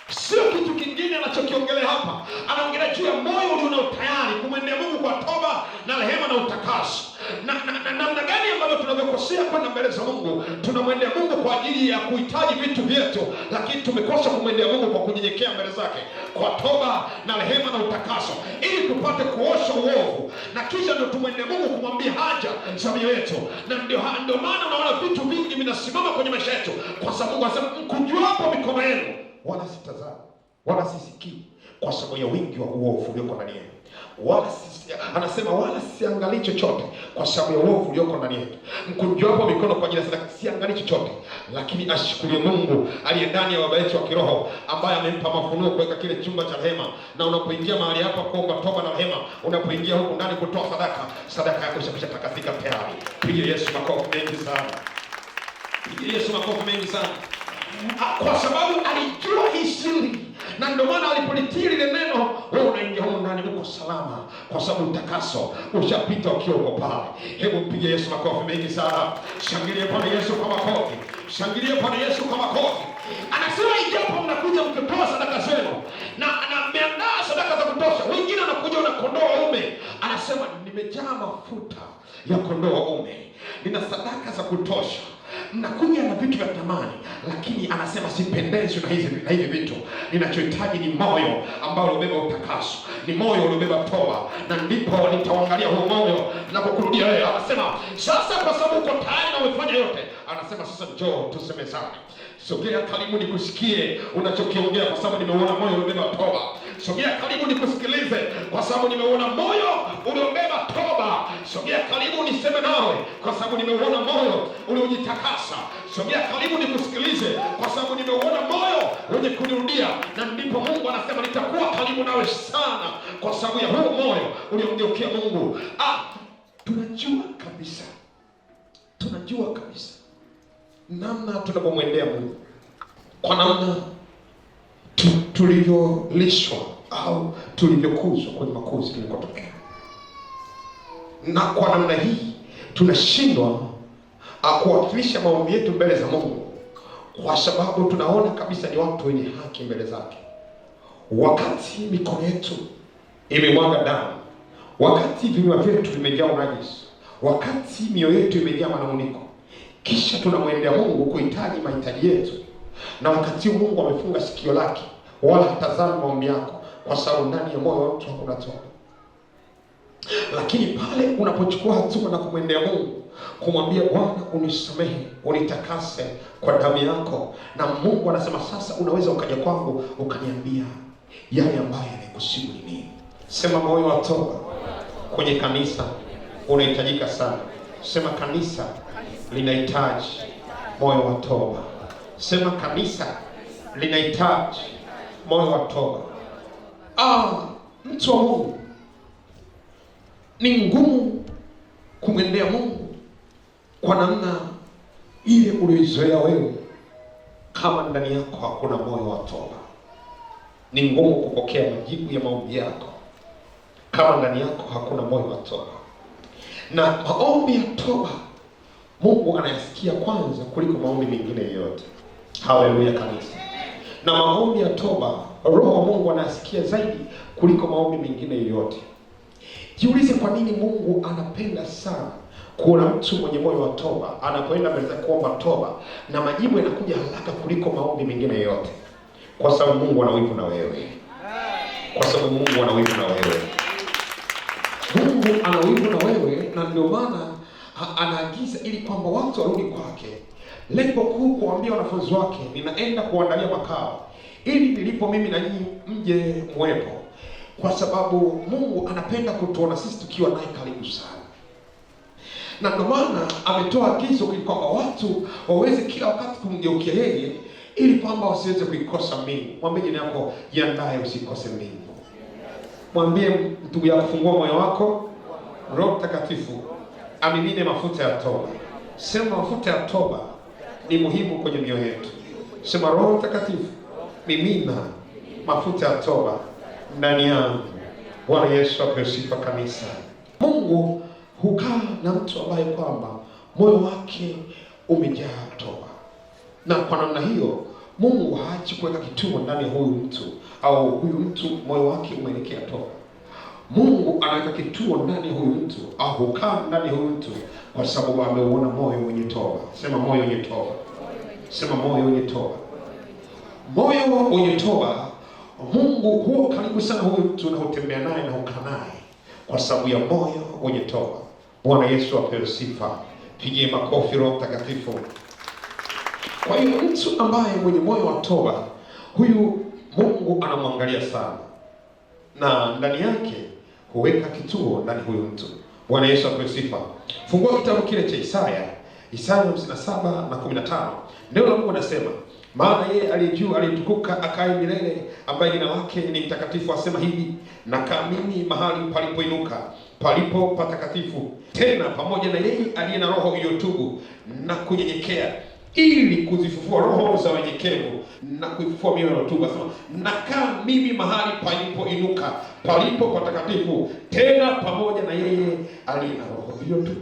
Sio kitu kingine anachokiongelea hapa. Anaongelea juu ya moyo ulio tayari kumwendea Mungu kwa toba na rehema na utakaso. Na namna gani ambavyo tunavyokosea kwenda mbele za Mungu. Tunamwendea Mungu kwa ajili ya kuhitaji vitu vyetu, lakini tumekosa kumwendea Mungu kwa kunyenyekea mbele zake kwa toba na rehema na utakaso, ili tupate kuosha uovu, na kisha ndio tumwendee Mungu kumwambia haja za mioyo yetu. Na ndio maana unaona vitu vingi vinasimama kwenye maisha yetu, kwa sababu Mungu anasema mkunjuapo mikono yenu wala sitazama wala sisikii, kwa sababu ya wingi wa uovu ulioko ndani yenu. Anasema wala siangalii chochote kwa sababu ya uovu ulioko ndani yetu. Mkunjuapo mikono kwa ajili ya sadaka, siangalii chochote, lakini ashukuriwe Mungu aliye ndani ya baba yetu wa kiroho, ambaye amempa mafunuo kuweka kile chumba cha rehema. Na unapoingia mahali hapa kuomba toba na rehema, unapoingia huku ndani kutoa sadaka yako ishatakasika tayari. Piga Yesu makofi mengi sana. Piga Yesu makofi mengi sana. Kwa sababu alijua hii siri, na ndio maana alipolitia lile neno, wewe unaingia huko ndani uko salama, kwa sababu utakaso ushapita ukiwa uko pale. Hebu mpige Yesu makofi mengi sana. Shangilie Bwana Yesu kwa makofi. Shangilie Bwana Yesu kwa makofi. Anasema ijapo mnakuja mkitoa sadaka zenu na mmeandaa sadaka za kutosha, wengine wanakuja na kondoo waume, anasema nimejaa mafuta ya kondoo waume, nina sadaka za kutosha, mnakuja na vitu vya thamani, lakini anasema sipendezwi na hivi vitu. Ninachohitaji ni moyo ambao unabeba utakaso, ni moyo uliobeba toba, na ndipo nitaangalia huo moyo na kukurudia wewe. Anasema sasa, kwa sababu uko tayari na umefanya yote, anasema sasa njoo tusemezane. Sogea karibu nikusikie unachokiongea, kwa sababu nimeona moyo uliobeba toba. Sogea karibu nikusikilize, kwa sababu nimeona moyo uliobeba toba. Sogea karibu niseme nawe, kwa sababu nimeona moyo uliojitakasa. Sogea karibu nikusikilize, kwa sababu nimeona moyo wenye kunirudia. Na ndipo Mungu anasema nitakuwa karibu nawe sana, kwa sababu ya huo moyo uliomgeukia Mungu. Tunajua kabisa namna tunapomwendea Mungu, kwa namna tulivyolishwa au tulivyokuzwa kwenye makuzi tulikotokea, na kwa namna hii tunashindwa kuwakilisha maombi yetu mbele za Mungu, kwa sababu tunaona kabisa ni watu wenye haki mbele zake. Wakati mikono yetu imemwaga damu, wakati vinywa vyetu vimejaa unajisi, wakati mioyo yetu imejaa manunguniko, kisha tunamwendea Mungu kuhitaji mahitaji yetu, na wakati Mungu amefunga sikio lake wala hatazami maombi yako, kwa sababu ndani ya moyo wa mtu hakuna toba. Lakini pale unapochukua hatua na kumwendea Mungu, kumwambia Bwana unisamehe, unitakase kwa damu yako, na Mungu anasema sasa unaweza ukaja kwangu ukaniambia yale ambayo yanakusibu ni nini. Sema moyo wa toba kwenye kanisa unahitajika sana. Sema kanisa linahitaji moyo wa toba. Sema kanisa linahitaji moyo wa toba. Mtu wa Mungu, ni ngumu kumwendea Mungu kwa namna ile ulioizoea wewe, kama ndani yako hakuna moyo wa toba, ni ngumu kupokea majibu ya maombi yako. Kama ndani yako hakuna moyo wa toba, na maombi ya toba Mungu anayasikia kwanza kuliko maombi mengine yote. Haleluya kanisa. Na maombi ya toba Roho wa Mungu anayasikia zaidi kuliko maombi mengine yote. Jiulize, kwa nini Mungu anapenda sana kuona mtu mwenye moyo wa toba anapoenda mbele za kuomba toba, na majibu yanakuja haraka kuliko maombi mengine yote? Kwa sababu Mungu ana wivu na wewe. Kwa sababu Mungu ana wivu na wewe. Mungu ana wivu na wewe, na ndio maana anaagiza ili kwamba watu warudi kwake. Lengo kuu kuambia wanafunzi wake, ninaenda kuandalia makao ili nilipo mimi na nyinyi mje mwepo. Kwa sababu Mungu anapenda kutuona sisi tukiwa naye karibu sana. Na ndio maana ametoa agizo ili kwamba watu waweze kila wakati kumgeukia yeye, ili kwamba wasiweze kuikosa mbingu. Mwambie jirani yako, jiandae usikose mbingu. Mwambie ndugu yako, fungua moyo wako, Roho Mtakatifu amimine mafuta ya toba. Sema, mafuta ya toba ni muhimu kwenye mioyo yetu. Sema, Roho Mtakatifu mimina mafuta ya toba ndani yangu. Bwana Yesu apewe sifa kanisa. Mungu hukaa na mtu ambaye kwamba moyo wake umejaa toba, na kwa namna hiyo Mungu haachi kuweka kituo ndani ya huyu mtu, au huyu mtu moyo wake umeelekea toba. Mungu anaweka kituo ndani ya huyu mtu, au hukaa ndani ya huyu mtu kwa sababu ameuona moyo wenye toba. Sema, moyo wenye toba. Sema, moyo wenye toba. Moyo wenye toba, Mungu huwa karibu sana huyu mtu na hutembea naye na hukaa naye kwa sababu ya moyo wenye toba. Bwana Yesu apewe sifa. Pigie makofi Roho Mtakatifu. Kwa hiyo mtu ambaye mwenye moyo wa toba, huyu Mungu anamwangalia sana, na ndani yake huweka kituo ndani huyu mtu. Bwana Yesu apewe sifa. Fungua kitabu kile cha Isaya 57:15. Neno la Mungu anasema, maana yeye aliye juu alitukuka akae milele, ambaye jina lake ni mtakatifu, asema hivi, nakaa mimi mahali palipoinuka, palipo patakatifu, tena pamoja na yeye aliye na roho iliyotubu na kunyenyekea, ili kuzifufua roho za wenyekevu na kuifufua mioyo iliyotubu. Asema, nakaa mimi mahali palipoinuka, palipo patakatifu, tena pamoja na yeye aliye na roho iliyotubu.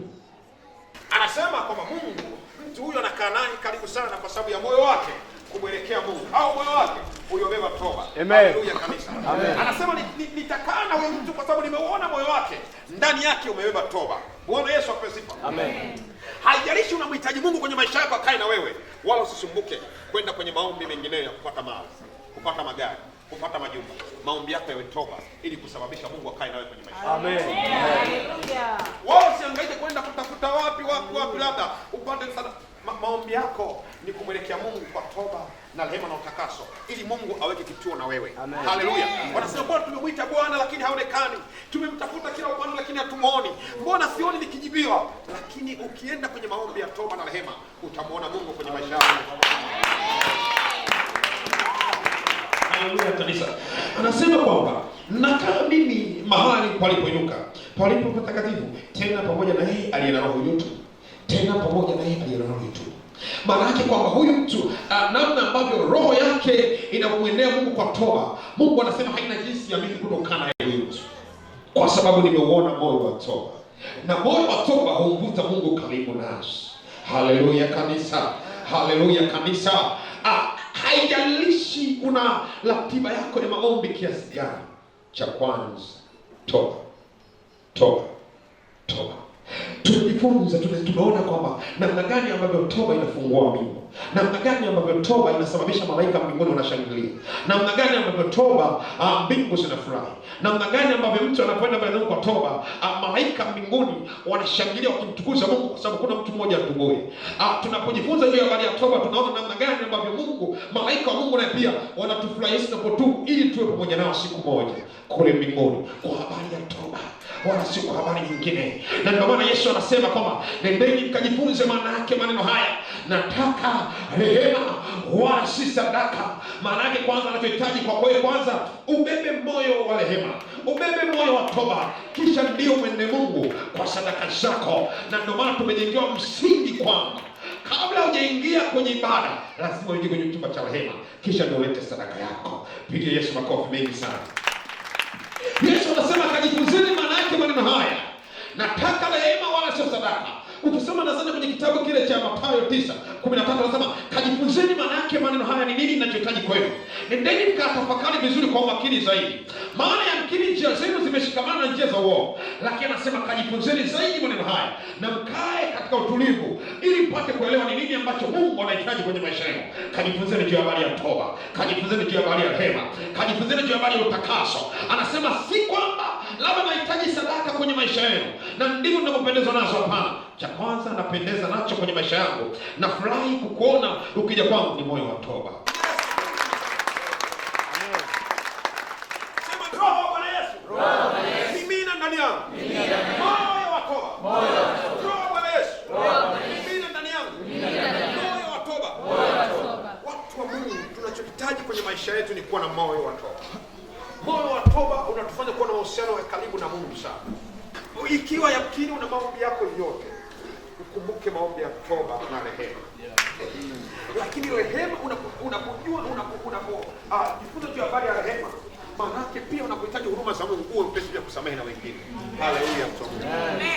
Anasema kwamba Mungu, mtu huyo anakaa naye karibu sana kwa sababu ya moyo wake kumwelekea Mungu, au moyo wake uliobeba toba. Haleluya kanisa. Amen. Anasema nitakaa na huyo mtu kwa sababu nimeuona moyo wake ndani yake umebeba toba. Bwana Yesu apewe sifa. Amen. Haijalishi unamhitaji Mungu kwenye maisha yako akae na wewe, wala usisumbuke kwenda kwenye maombi mengineyo ya kupata mali, kupata magari, kupata majumba. Maombi yako yawe toba, ili kusababisha Mungu akae na wewe kwenye maisha yako. Amen. Wala usihangaike kwenda kutafuta wapi labda upate msaada. Maombi yako ni kumwelekea Mungu kwa toba na rehema na utakaso, ili Mungu aweke kituo na wewe. Haleluya. Wanasema, mbona tumemwita Bwana lakini haonekani, tumemtafuta kila upande lakini hatumuoni, mbona sioni nikijibiwa? Lakini ukienda kwenye maombi ya toba na rehema, utamuona Mungu kwenye maisha yako. Haleluya kanisa. Anasema kwamba nakaa mimi mahali palipoinuka, palipo patakatifu, tena pamoja na yeye aliye na roho iliyotubu, tena pamoja na yeye aliye na roho iliyotubu. Maana yake kwamba huyu mtu namna ambavyo roho yake inamwendea Mungu kwa toba, Mungu anasema haina jinsi ya mimi kutokana na huyu mtu, kwa sababu nimeuona moyo wa toba, na moyo wa toba humvuta Mungu karibu nasi. Haleluya kanisa. Haleluya kanisa. Haijalishi una ratiba yako ya maombi kiasi gani, cha kwanza toba, toba, toba. Tunajifunza, tunaona kwamba namna gani ambavyo toba inafungua mbingu, namna gani ambavyo toba inasababisha malaika mbinguni wanashangilia, namna gani ambavyo toba mbingu zinafurahi, namna gani ambavyo mtu anapoenda mbele za Mungu kwa toba, malaika mbinguni wanashangilia wakimtukuza Mungu, kwa sababu kuna mtu mmoja atuboe. Tunapojifunza juu ya habari ya toba, tunaona namna gani ambavyo Mungu, malaika wa Mungu na pia wanatufurahia tunapotubu, ili tuwe pamoja nao siku moja kule mbinguni kwa habari ya toba, wala si kwa habari nyingine. Na ndio maana Yesu anasema kwamba nendeni mkajifunze maana yake maneno haya, nataka rehema wala si sadaka. Maana yake kwanza anachohitaji kwa kweli, kwanza ubebe moyo wa rehema, ubebe moyo wa toba, kisha ndio mwende Mungu kwa sadaka zako. Na ndio maana tumejengewa msingi kwamba kabla hujaingia kwenye ibada lazima uingie kwenye chumba cha rehema, kisha ndio ulete sadaka yako. Pigie Yesu makofi mengi sana. Yesu anasema kajifunzeni maana yake maneno haya, nataka rehema wala sio sadaka. Ukisoma nadhani kwenye kitabu kile cha Mathayo 9:13 anasema kajifunzeni maana yake maneno haya ni nini ninachohitaji kwenu. Nendeni mkatafakari vizuri kwa umakini zaidi. Maana yamkini njia zenu zimeshikamana na njia za uovu. Lakini anasema kajifunzeni zaidi maneno haya na mkae katika utulivu ili mpate kuelewa ni nini ambacho Mungu anahitaji kwenye maisha yenu. Kajifunzeni juu ya habari ya toba, kajifunzeni juu ya habari ya rehema, kajifunzeni juu ya habari ya utakaso. Anasema si kwamba labda nahitaji sadaka kwenye maisha yenu na ndivyo ninavyopendezwa nazo, hapana. Cha kwanza napendeza nacho kwenye maisha yangu, na furahi kukuona ukija kwangu ni moyo wa toba. Sema roho Bwana Yesu. Mimina ndani yangu. Moyo wa toba. Roho Bwana Yesu. Mimina ndani yangu. Moyo wa toba. Watu wa Mungu, tunachohitaji kwenye maisha yetu ni kuwa na moyo wa toba. Moyo wa toba unatufanya kuwa na uhusiano wa karibu na Mungu sana. Ikiwa yamkini una maombi yako yote, ukumbuke maombi ya toba na rehema. Lakini rehema unapojua jifunza juu ya habari ya rehema, maana yake pia unapohitaji huruma za Mungu uwe mpesi pia kusamehe na wengine. Haleluya mtume.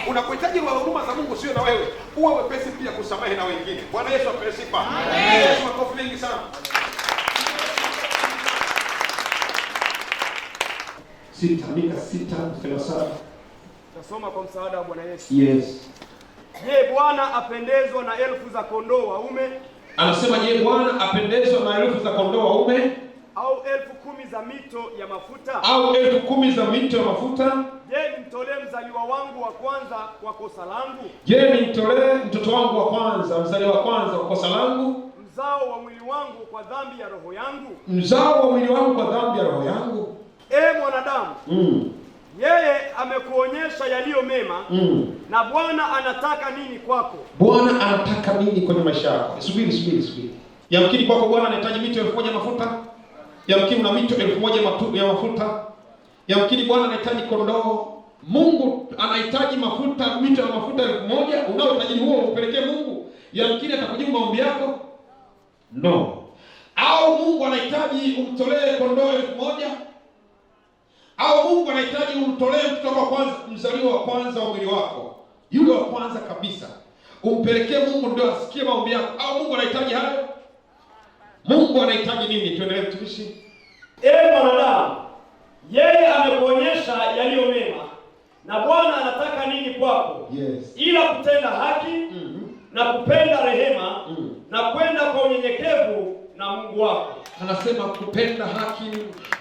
Unapohitaji huruma za Mungu sio na wewe, uwe mpesi pia kusamehe na wengine. Bwana Yesu apewe sifa. Yesu makofi mengi sana. Mika 6:7. Tasoma kwa msaada wa Bwana Yesu. Yes. Je, Bwana apendezwa na elfu za kondoo waume? Anasema je, Bwana apendezwa na elfu za kondoo waume Au 10,000 za mito ya mafuta? au 10,000 za mito ya mafuta? Je, nimtolee mzaliwa wangu wa kwanza kwa kosa langu? Je, nimtolee mtoto wangu wa kwanza, mzaliwa wa kwanza kwa kosa langu? Mzao wa mwili wangu kwa dhambi ya roho yangu? Mzao wa mwili wangu kwa dhambi ya roho yangu? Mwanadamu, yeye amekuonyesha yaliyo mema, na Bwana anataka nini kwako? Bwana anataka nini kwenye maisha yako? Subiri. Yamkini kwako Bwana anahitaji mito 1,000 mafuta. Yamkini una mito 1,000 ya mafuta. Yamkini Bwana anahitaji kondoo. Mungu anahitaji mafuta, mito ya mafuta 1,000. Unaohitaji huo upelekee Mungu. Yamkini atakujibu maombi yako? No. Au Mungu anahitaji umtolee kondoo 1,000? Au Mungu anahitaji umtolee mtoto wa kwanza, mzaliwa wa kwanza wa mwili wako, yule wa kwanza kabisa, umpelekee Mungu ndio asikie maombi yako? Au Mungu anahitaji hayo? Mungu anahitaji nini? Tuendelee mtumishi. Mwanadamu, yeye amekuonyesha yaliyo mema, na Bwana anataka nini kwako? Yes. Ila kutenda haki na kupenda rehema na kwenda kwa unyenyekevu na Mungu wako. Anasema kupenda haki,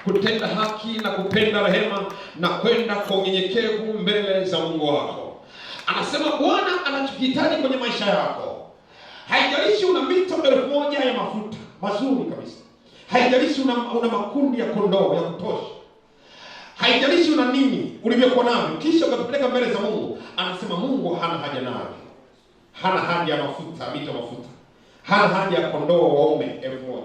kutenda haki na kupenda rehema na kwenda kwa unyenyekevu mbele za Mungu wako. Anasema Bwana anachokihitaji kwenye maisha yako. Haijalishi una mito 1,000 ya mafuta mazuri kabisa, haijalishi una makundi ya kondoo ya kutosha, haijalishi una nini ulivyokuwa navyo, kisha ukatupeleka mbele za Mungu. Anasema Mungu hana haja nayo, hana haja ya mafuta, mito mafuta, hana haja ya kondoo waume 1,000,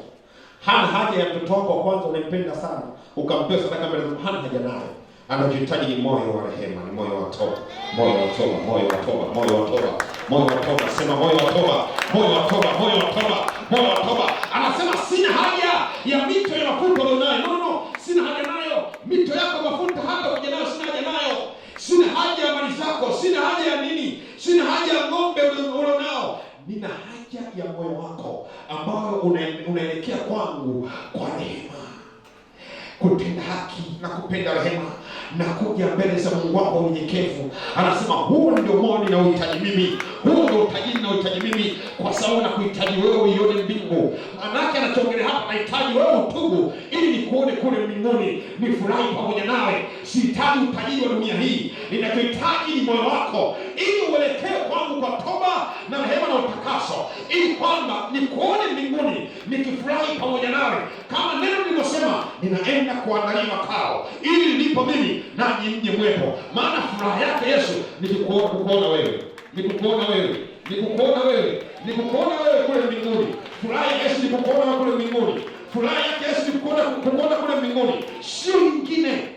hana haja ya mtoto wako wa kwanza unampenda sana ukampea sadaka mbele za Mungu, hana haja nayo. Anachohitaji ni moyo wa rehema, ni moyo wa toba, moyo wa toba, moyo wa toba, moyo wa toba, moyo wa toba. Sema moyo wa toba, moyo wa toba, moyo wa toba, moyo wa toba. Anasema sina haja ya mito ya mafuta ulionayo. No, sina haja nayo. Mito yako mafuta hata uje nayo, sina haja nayo. Sina haja ya mali zako, sina haja ya nini, sina haja ya ng'ombe ulionao. Nina haja ya moyo wako ambao unaelekea kwangu kwa rehema, kutenda haki na kupenda rehema na kuja mbele za Mungu wako unyenyekevu. Anasema huo ndio moyo ninaohitaji mimi, huo ndio utajiri ninaohitaji mimi, kwa sababu na kuhitaji wewe uione mbingu. Manake anachoongelea hapa, nahitaji wewe utubu ili nikuone kule mbinguni, nifurahi pamoja nawe. Sihitaji utajiri wa dunia hii, ninachohitaji ni moyo wako ili uelekee kwangu kwa toba na rehema na utakaso, ili kwamba nikuone mbinguni nikifurahi pamoja nawe, kama neno lilivyosema, ninaenda kuandalia makao ili nilipo mimi nanyi mje mwepo. Maana furaha yake Yesu ni kukuona wewe, ni kukuona wewe, ni kukuona wewe, ni kukuona wewe kule mbinguni. Furaha ya Yesu ni kukuona kule mbinguni. Furaha yake Yesu ni kukuona kule mbinguni, sio nyingine.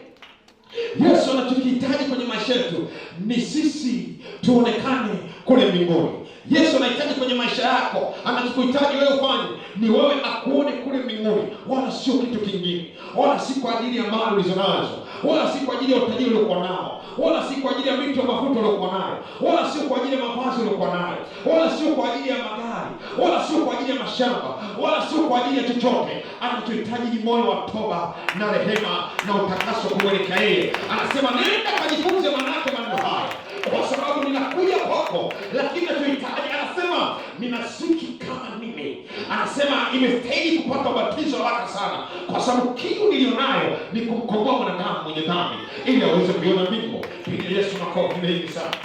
Yesu anachokihitaji kwenye maisha yetu ni sisi tuonekane kule mbinguni. Yesu anahitaji kwenye maisha yako, anachokuhitaji wewe ufanye ni wewe akuone kule mbinguni, wala sio kitu kingine, wala si kwa ajili ya mali ulizonazo, wala si kwa ajili ya utajiri uliokuwa nao, wala si kwa ajili ya mito ya mafuta uliokuwa nayo, wala sio kwa ajili ya mavazi uliokuwa nayo, wala sio kwa ajili ya magari, wala sio kwa ajili ya mashamba, wala sio kwa ajili ya chochote. Anachohitaji ni moyo wa toba na rehema na utakaso kumwelekea yeye. Anasema nenda kajifunze manake maneno haya, kwa sababu ninakuja kwako, lakini nachohitaji, anasema ninasiki kama mimi. Anasema imestahili kupata ubatizo haraka sana, kwa sababu kiu nilionayo ni kumkomboa mwanadamu mwenye dhambi ili aweze kuiona mbingu. Piga Yesu makofi mengi sana.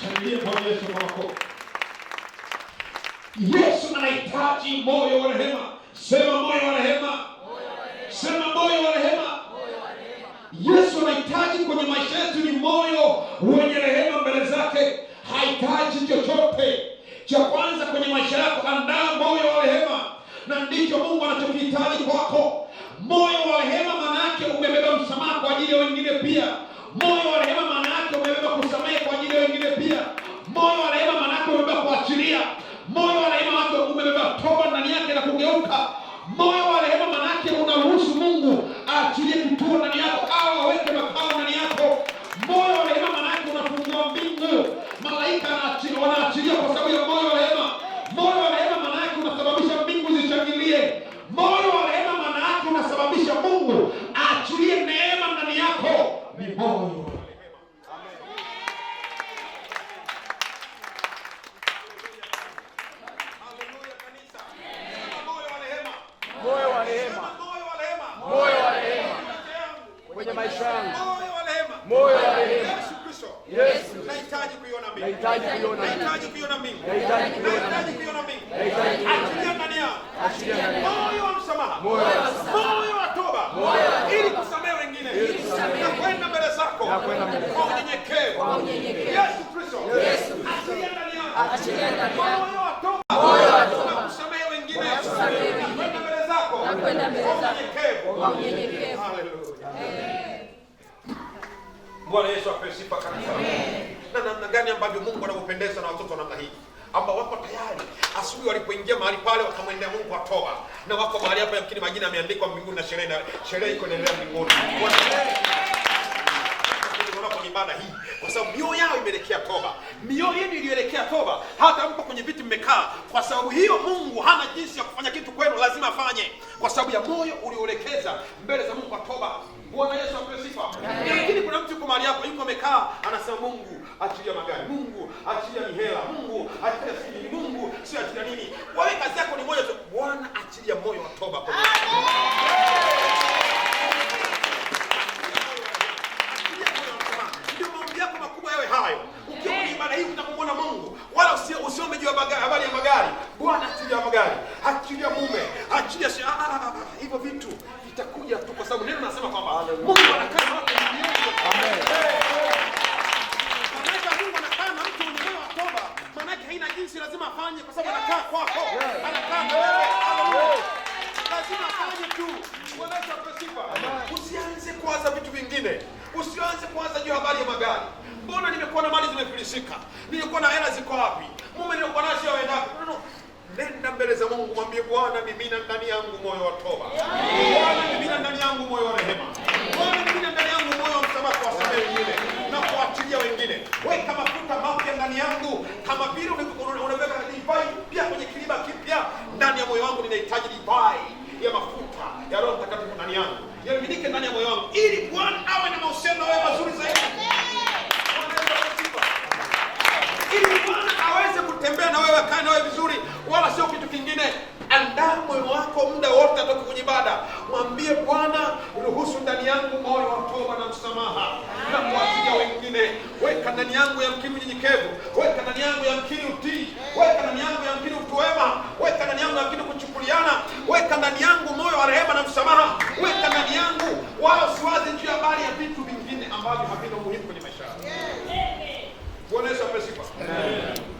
Shangilia kwa Yesu kwa makofi. Yesu anahitaji moyo wa rehema. Sema moyo wa rehema. Sema moyo wa rehema. Yesu anahitaji kwenye maisha yetu ni moyo wenye rehema mbele zake. Hahitaji chochote. Cha kwanza kwenye maisha yako, andaa moyo wa rehema, na ndicho Mungu anachokihitaji kwako. Moyo wa rehema maana yake umebeba msamaha kwa ajili ya wengine pia. Moyo wa rehema maana yake umebeba kusamehe kwa ajili ya wengine pia. Moyo wa rehema maana yake umebeba kuachilia. Moyo wa rehema maana yake umebeba toba ndani yake na kugeuka. Moyo wa rehema maana yake unaruhusu Mungu aachilie kituo ndani yako au aweke makao ndani yako. Moyo wa rehema maana yake unafungua mbingu, malaika wanaachilia kwa sababu ya moyo wa rehema. Moyo wa rehema maana yake unasababisha mbingu zishangilie. Moyo wa rehema maana yake unasababisha Mungu aachilie neema ndani yako. Ni moyo. Kwenye maisha yangu, moyo wa rehema. Yesu Kristo, Yesu, nahitaji kuiona mbingu, nahitaji kuiona mbingu, nahitaji kuiona mbingu. Achilia ndani yangu, moyo wa msamaha, moyo wa toba, ili kusamehe wengine na kwenda mbele zako kwa unyenyekevu. Yesu Kristo, achilia ndani yangu moyo wa toba na kusamehe wengine na kwenda mbele zako kwa unyenyekevu. Haleluya. Bwana Yesu apewe sifa kanisa. Na namna gani ambavyo Mungu anakupendeza na watoto namna hii ambao wako tayari asubuhi walipoingia mahali pale wakamwendea Mungu kwa toba, na wako mahali hapa yakini majina yameandikwa mbinguni na sherehe iko inaendelea mbinguni. Kwenye ibada hii kwa sababu mioyo yao imeelekea toba, mioyo yenu ilielekea toba, hata mpo kwenye viti mmekaa. Kwa sababu hiyo Mungu hana jinsi ya kufanya kitu kwenu, lazima afanye kwa sababu ya moyo ulioelekeza mbele za Mungu kwa toba. Bwana Yesu apewe sifa. Lakini kuna mtu yuko mahali hapa, yuko amekaa anasema Mungu achilia magari, Mungu achilia mihela, Mungu achilia sijini, Mungu si achilia nini. Wewe kazi yako ni moyo tu. Bwana achilia moyo wa toba kwa hayo. Ukiwa kwenye ibada hii utakumwona Mungu, wala usiombe juu ya habari ya magari. Bwana achilia magari, achilia mume, achilia hivyo vitu vitakuja tu, kwa sababu neno nasema kwamba Mungu anakaa na watu wenye moyo. Amen. Maana Mungu anakaa na mtu mwenye moyo wa toba, maana haina jinsi, lazima afanye kwa sababu anakaa kwako, anakaa na wewe. Lazima afanye tu. Bwana apewe sifa. Usianze kuwaza vitu vingine. Usianze kuwaza juu habari ya magari. Mbona nimekuwa na mali zimefilisika? Nilikuwa na hela ziko wapi? Mume nilikuwa naye sio aenda. No. Nenda mbele za Mungu, mwambie Bwana mimina ndani yangu moyo wa toba. Bwana mimina ndani yangu moyo wa rehema. Bwana mimina ndani yangu moyo wa msamaha kwa wasamehe wengine na kuachilia wengine. Weka mafuta mapya ndani yangu kama vile unaweka divai pia kwenye kiliba kipya. Ndani ya moyo wangu ninahitaji divai ya mafuta ya Roho Mtakatifu ndani yangu. Yaminike ndani ya moyo wangu ili Bwana awe na mahusiano na wewe mazuri zaidi. Ili Bwana aweze kutembea na wewe, kaa na wewe vizuri, wala sio kitu kingine. Andaa moyo wako muda wote atoke kwenye ibada. Mwambie Bwana, ruhusu ndani yangu moyo wa toba na msamaha na kuachilia wengine. Weka ndani yangu yamkini unyenyekevu, weka ndani yangu yamkini utii, weka ndani yangu yamkini utu wema, weka ndani yangu yamkini kuchukuliana, weka ndani yangu moyo wa rehema na msamaha, weka ndani yangu wala usiwaze juu ya habari ya vitu vingine ambavyo havina umuhimu kwenye maisha yako. Bwana Yesu apewe sifa.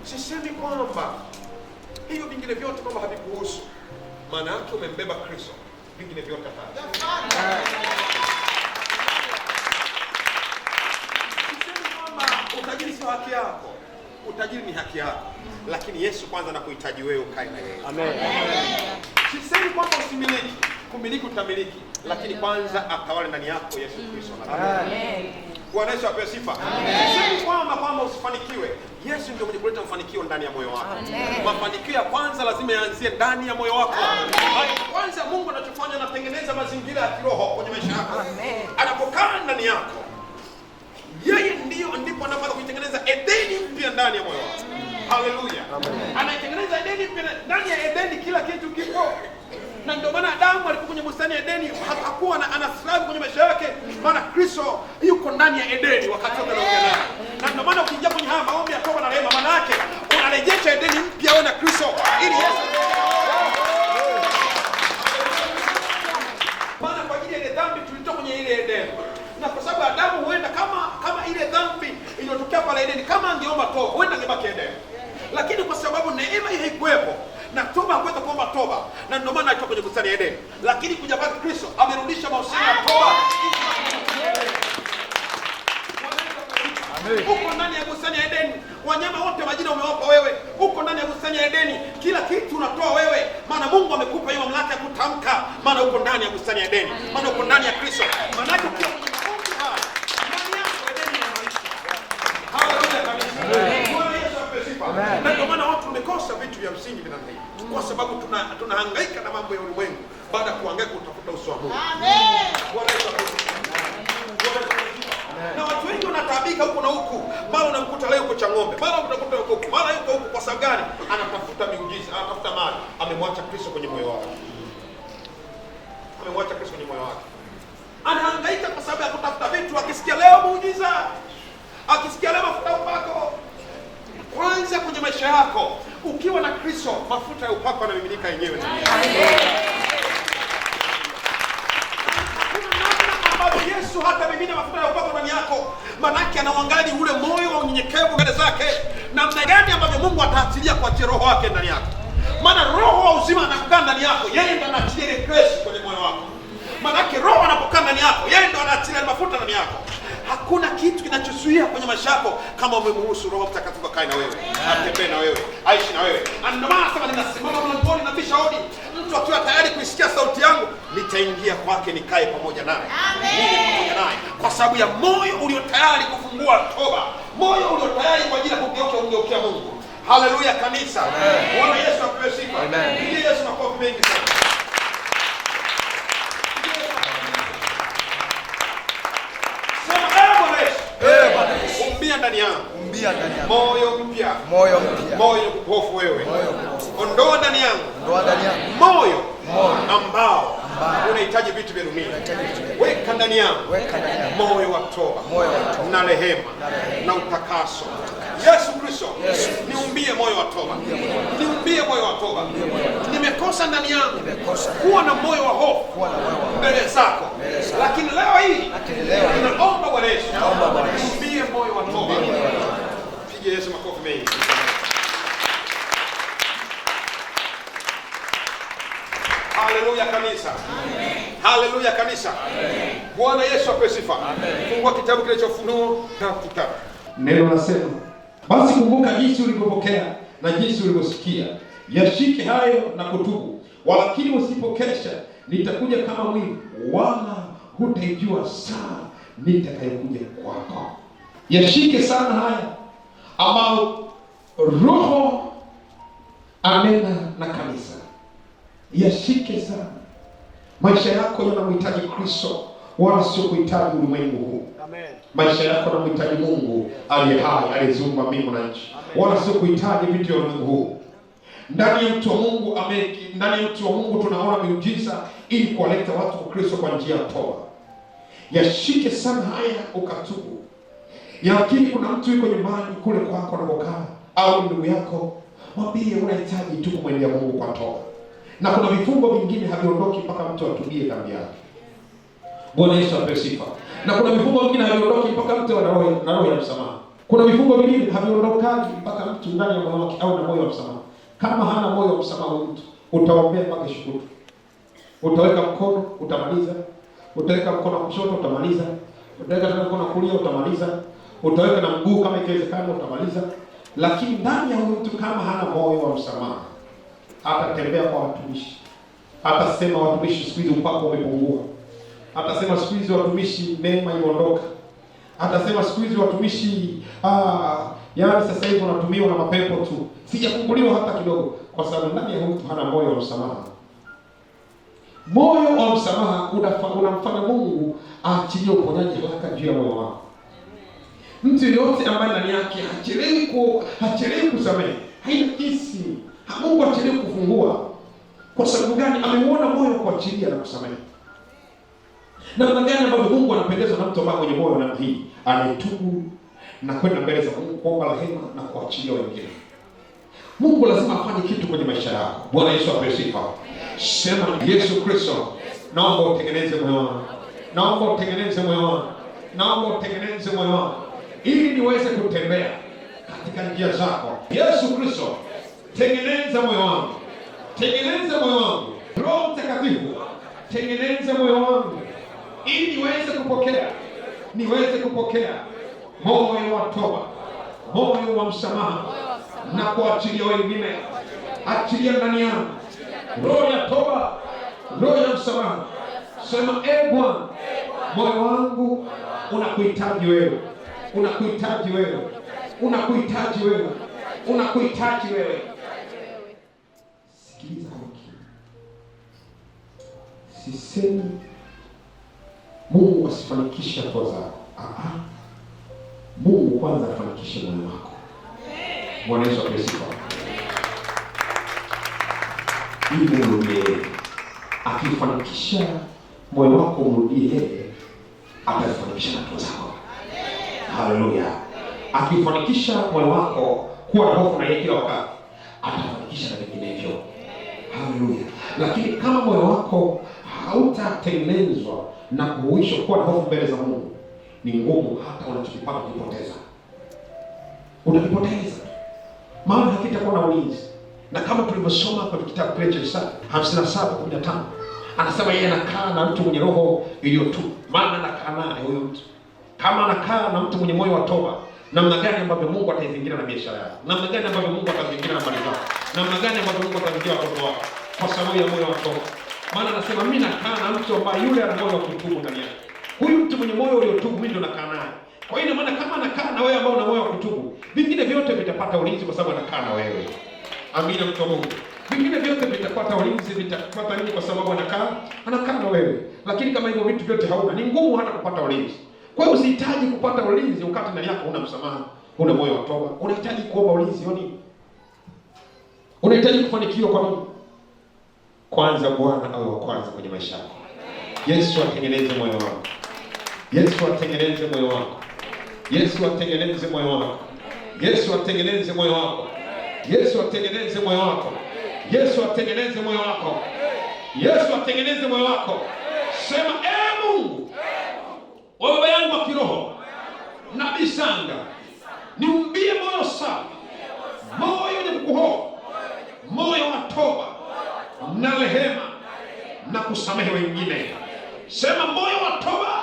Sisemi kwamba hiyo vingine vyote kwamba havikuhusu. Maana yake umembeba Kristo, vingine vyote hata. Sisemi kwamba utajiri sio haki yako. Utajiri ni haki yako, lakini Yesu kwanza anakuhitaji wewe ukae na yeye. Amen. Sisemi kwamba usimiliki, kumiliki utamiliki, lakini kwanza atawale ndani yako Yesu Kristo. Amen. Bwana Yesu apewe sifa. Sisemi kwamba usifanikiwe. Yesu ndio mwenye kuleta mafanikio ndani ya moyo wako. Mafanikio ya kwanza lazima yaanzie ndani ya moyo wako. Kwanza Mungu anachofanya, anatengeneza mazingira ya kiroho kwenye maisha yako. Anapokaa ndani yako, yeye ndipo anapata kuitengeneza Edeni mpya ndani ya moyo wako. Haleluya. Anaitengeneza Edeni mpya ndani ya Edeni, kila kitu kipo. Na ndio maana Adamu alipokuwa kwenye bustani ya Edeni hakuwa anastrive kwenye maisha yake, maana Kristo yuko ndani ya Edeni wakati wote anaongea naye. Na ndio maana ukiingia kwenye haya maombi ya toba na rehema, maana yake unarejesha Edeni mpya wewe na Kristo, ili Yesu maana kwa ajili ya ile dhambi tulitoka kwenye ile Edeni. Na kwa sababu Adamu huenda kama ile dhambi iliyotokea pale Edeni, kama angeomba toba huenda angebaki Edeni. Lakini kwa sababu neema hii haikuwepo na toba hakuweza kuomba toba, na ndio maana alitoka kwenye bustani ya Edeni. Lakini kuja kwa Kristo amerudisha mahusiano ya toba. Uko ndani ya bustani ya Edeni, wanyama wote majina umewapa wewe. Uko ndani ya bustani ya Edeni, kila kitu unatoa wewe, maana Mungu amekupa hiyo mamlaka ya kutamka, maana uko ndani ya bustani ya Edeni, maana uko ndani ya Kristo. Maana yake ukiwa kwenye maombi haya, ndani yako Edeni inaishi. Haleluya kabisa. Bwana Yesu apewe sifa. Na ndio maana watu wamekosa vitu vya msingi vya namna hii, kwa sababu tunahangaika na mambo ya ulimwengu baada ya kuhangaika kutafuta uso wa Mungu. Amen. Bwana Yesu apewe sifa. Na watu wengi wanataabika huko na huku, mara unamkuta leo uko Chang'ombe, mara unakuta huko, mara yuko huko. Kwa sababu gani? Anatafuta miujiza, anatafuta mali. Amemwacha Kristo kwenye moyo wake. Amemwacha Kristo kwenye moyo wake. Anahangaika kwa sababu ya kutafuta vitu, akisikia leo muujiza, akisikia leo mafuta ya upako. Kwanza kwenye maisha yako, ukiwa na Kristo, mafuta ya upako yanamiminika yenyewe. Yesu hata mimina mafuta ya upako ndani yako, manake anaangalia ule moyo wa unyenyekevu mbele zake, namna gani ambavyo Mungu ataachilia kwa roho wake ndani yako. Maana roho wa uzima anapokaa ndani yako, yeye ndiye anaachilia ile grace kwenye moyo wako. Manake roho anapokaa ndani yako, yeye ndiye anaachilia mafuta ndani yako. Hakuna kitu kinachozuia kwenye maisha yako kama umemruhusu Roho Mtakatifu akae na wewe, atembee na wewe, aishi na wewe. Ndio maana nasema ninasimama mlangoni na bisha hodi, mtu akiwa tayari kuisikia sauti yangu, nitaingia kwake nikae pamoja naye. Mimi pamoja naye, kwa sababu ya moyo ulio tayari kufungua toba, moyo ulio tayari kwa ajili ya kumgeukia Mungu. Haleluya kanisa. Bwana Yesu apewe sifa. Amen. Yesu makofi mengi sana. Umbia ndani yangu moyo mpya, moyo mpofu wewe. Ondoa ndani yangu moyo ambao unahitaji vitu vya dunia. Weka ndani yangu moyo wa toba na rehema na utakaso. Yesu Kristo, niumbie moyo wa toba, niumbie moyo wa toba. Nimekosa ndani yangu kuwa na moyo wa hofu mbele zako, lakini leo hii ninaomba Bwana Yesu, niumbie moyo wa toba. Pigie Yesu makofi mengi. Haleluya kanisa. Amen. Haleluya kanisa. Amen. Bwana Yesu apewe sifa. Amen. Fungua kitabu kile cha Ufunuo kitabu. Neno nasema, basi kumbuka jinsi ulivyopokea na jinsi ulivyosikia, yashike hayo na kutubu. Walakini usipokesha, nitakuja kama mwivi, wala hutaijua saa nitakayokuja kwako. Yashike sana haya ambao Roho anena na kanisa. Yashike sana. Maisha yako yanamhitaji Kristo, wala sio kuhitaji ulimwengu huu. Amen. Maisha yako yanamhitaji Mungu aliye hai, aliyeziumba mbingu na nchi, wala sio kuhitaji vitu vya ulimwengu huu. Ndani ya mtu wa Mungu ndani ya mtu wa Mungu tunaona miujiza ili kuwaleta watu kwa Kristo kwa njia ya toba. Yashike sana haya ukatubu. Lakini kuna mtu yuko nyumbani kule kwako anapokaa, au ndugu yako, mwambie unahitaji tu kumwendea Mungu kwa toba. Na kuna vifungo vingine haviondoki mpaka mtu atubie dhambi yake. Bwana Yesu apewe sifa. Na kuna vifungo vingine haviondoki mpaka mtu ana roho ya msamaha. Kuna vifungo vingine haviondokaji mpaka mtu ndani ya moyo wake au na moyo wa msamaha. Kama hana moyo wa msamaha mtu, utaombea mpaka shukuru. Utaweka mkono, utamaliza. Utaweka mkono kushoto, utamaliza. Utaweka tena mkono kulia, utamaliza. Utaweka na mguu kama ikiwezekana, utamaliza. Lakini ndani ya huyu mtu kama hana moyo wa msamaha, atatembea kwa watumishi, atasema watumishi siku hizi upako umepungua, atasema siku hizi watumishi neema imeondoka, atasema siku hizi watumishi yaani sasa hivi wanatumiwa na mapepo tu, sijafunguliwa hata kidogo, kwa sababu ndani ya huyu mtu hana moyo wa msamaha. Moyo wa msamaha unamfanya Mungu aachilie uponyaji haraka juu ya moyo wako. Mtu yote ambaye ndani yake hachelewi kusamehe, haina kesi, Mungu hachelewi kufungua. Kwa sababu gani? Ameuona moyo kuachilia na kusamehe. Namna gani ambavyo Mungu anapendezwa na mtu ambaye mwenye moyo namna hii, anaitubu na kwenda mbele za Mungu kuomba rehema na kuachilia wengine. Mungu lazima afanye kitu kwenye maisha yako. Bwana Yesu apewe sifa. Sema, Yesu Kristo, naomba utengeneze moyo wangu. Naomba utengeneze moyo wangu. Naomba utengeneze moyo wangu ili niweze kutembea katika njia zako. Yesu Kristo, tengeneza moyo wangu. Tengeneza moyo wangu. Roho Mtakatifu, tengeneza moyo wangu ili niweze kupokea moyo wa toba, moyo wa msamaha na kuachilia wengine. Achilia ndani yangu roho ya toba, roho ya msamaha. Sema, Bwana, moyo wangu unakuhitaji wewe, unakuhitaji wewe, unakuhitaji wewe, unakuhitaji wewe. Sikiliza hiki, sisemi Mungu asifanikishe hatua zako. Mungu kwanza afanikishe moyo wako. Bwana Yesu asifiwe. Ili umrudie, akifanikisha moyo wako umrudie yeye, atafanikisha hatua zako. Haleluya. Akifanikisha moyo wako kuwa na hofu na yeye kila wakati, atafanikisha na vinginevyo. Haleluya. Lakini kama moyo wako hautatengenezwa na kuhuishwa kuwa na hofu mbele za Mungu, ni ngumu hata unachokipata kupoteza. Utakipoteza, maana hakitakuwa na ulinzi. Na kama tulivyosoma kwenye kitabu kile cha Isaya 57:15, anasema yeye anakaa na mtu mwenye roho iliyotubu. Maana anakaa naye huyo mtu. Kama anakaa na mtu mwenye moyo wa toba, namna gani ambavyo Mungu ataizingira na biashara yako? Namna gani ambavyo Mungu atazingira na mali zako? Namna gani ambavyo Mungu atazingira watoto wako? Kwa sababu ya moyo wa toba. Maana anasema mimi nakaa na mtu ambaye yule ana moyo wa kutubu ndani yake. Huyu mtu mwenye moyo uliotubu mimi ndo nakaa naye. Kwa hiyo ina maana kama anakaa na wewe ambao una moyo wa kutubu, vingine vyote vitapata ulinzi kwa sababu anakaa na wewe. Amina, mtu wa Mungu. Vingine vyote vitapata ulinzi, vitapata nini? Kwa sababu anakaa na wewe. Lakini kama hivyo vitu vyote hauna, ni ngumu hata kupata ulinzi. Kwa hiyo usihitaji kupata ulinzi wakati ndani yako una msamaha, una moyo wa toba. Unahitaji kuomba ulinzi yoni. Unahitaji kufanikiwa kwa Mungu. Kwanza Bwana awe wa kwanza kwenye maisha yako. Yesu atengeneze moyo wako. Yesu atengeneze moyo wako. Yesu atengeneze moyo wako. Yesu atengeneze moyo wako. Yesu atengeneze moyo wako. Yesu atengeneze moyo wako. Yesu atengeneze moyo wako. Sema, Mungu, wa baba yangu wa kiroho, Nabii Sanga, niumbie moyo safi, moyo wenye kukuhofu, moyo wa toba na rehema na kusamehe wengine. Sema, moyo wa toba,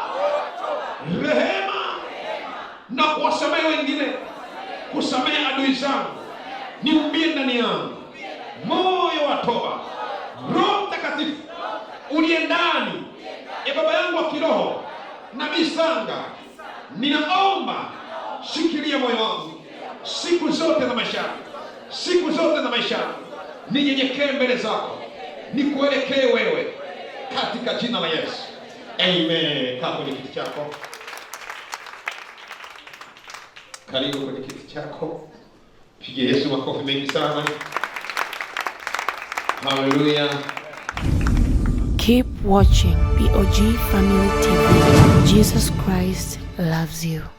rehema na kuwasamehe wengine, kusamehe adui zangu. Niumbie ndani yangu moyo wa toba. Roho Mtakatifu uliye ndani ya baba yangu wa kiroho Nabii Sanga, ninaomba shikilia moyo wangu siku zote za maisha yangu, siku zote za maisha yangu. Ninyenyekee mbele zako, nikuelekee wewe katika jina la Yesu. Amen. Kaa kwenye kiti chako. Karibu kwenye kiti chako. Pigie Yesu makofi mengi sana. Hallelujah. Keep watching POG Family TV. Jesus Christ loves you.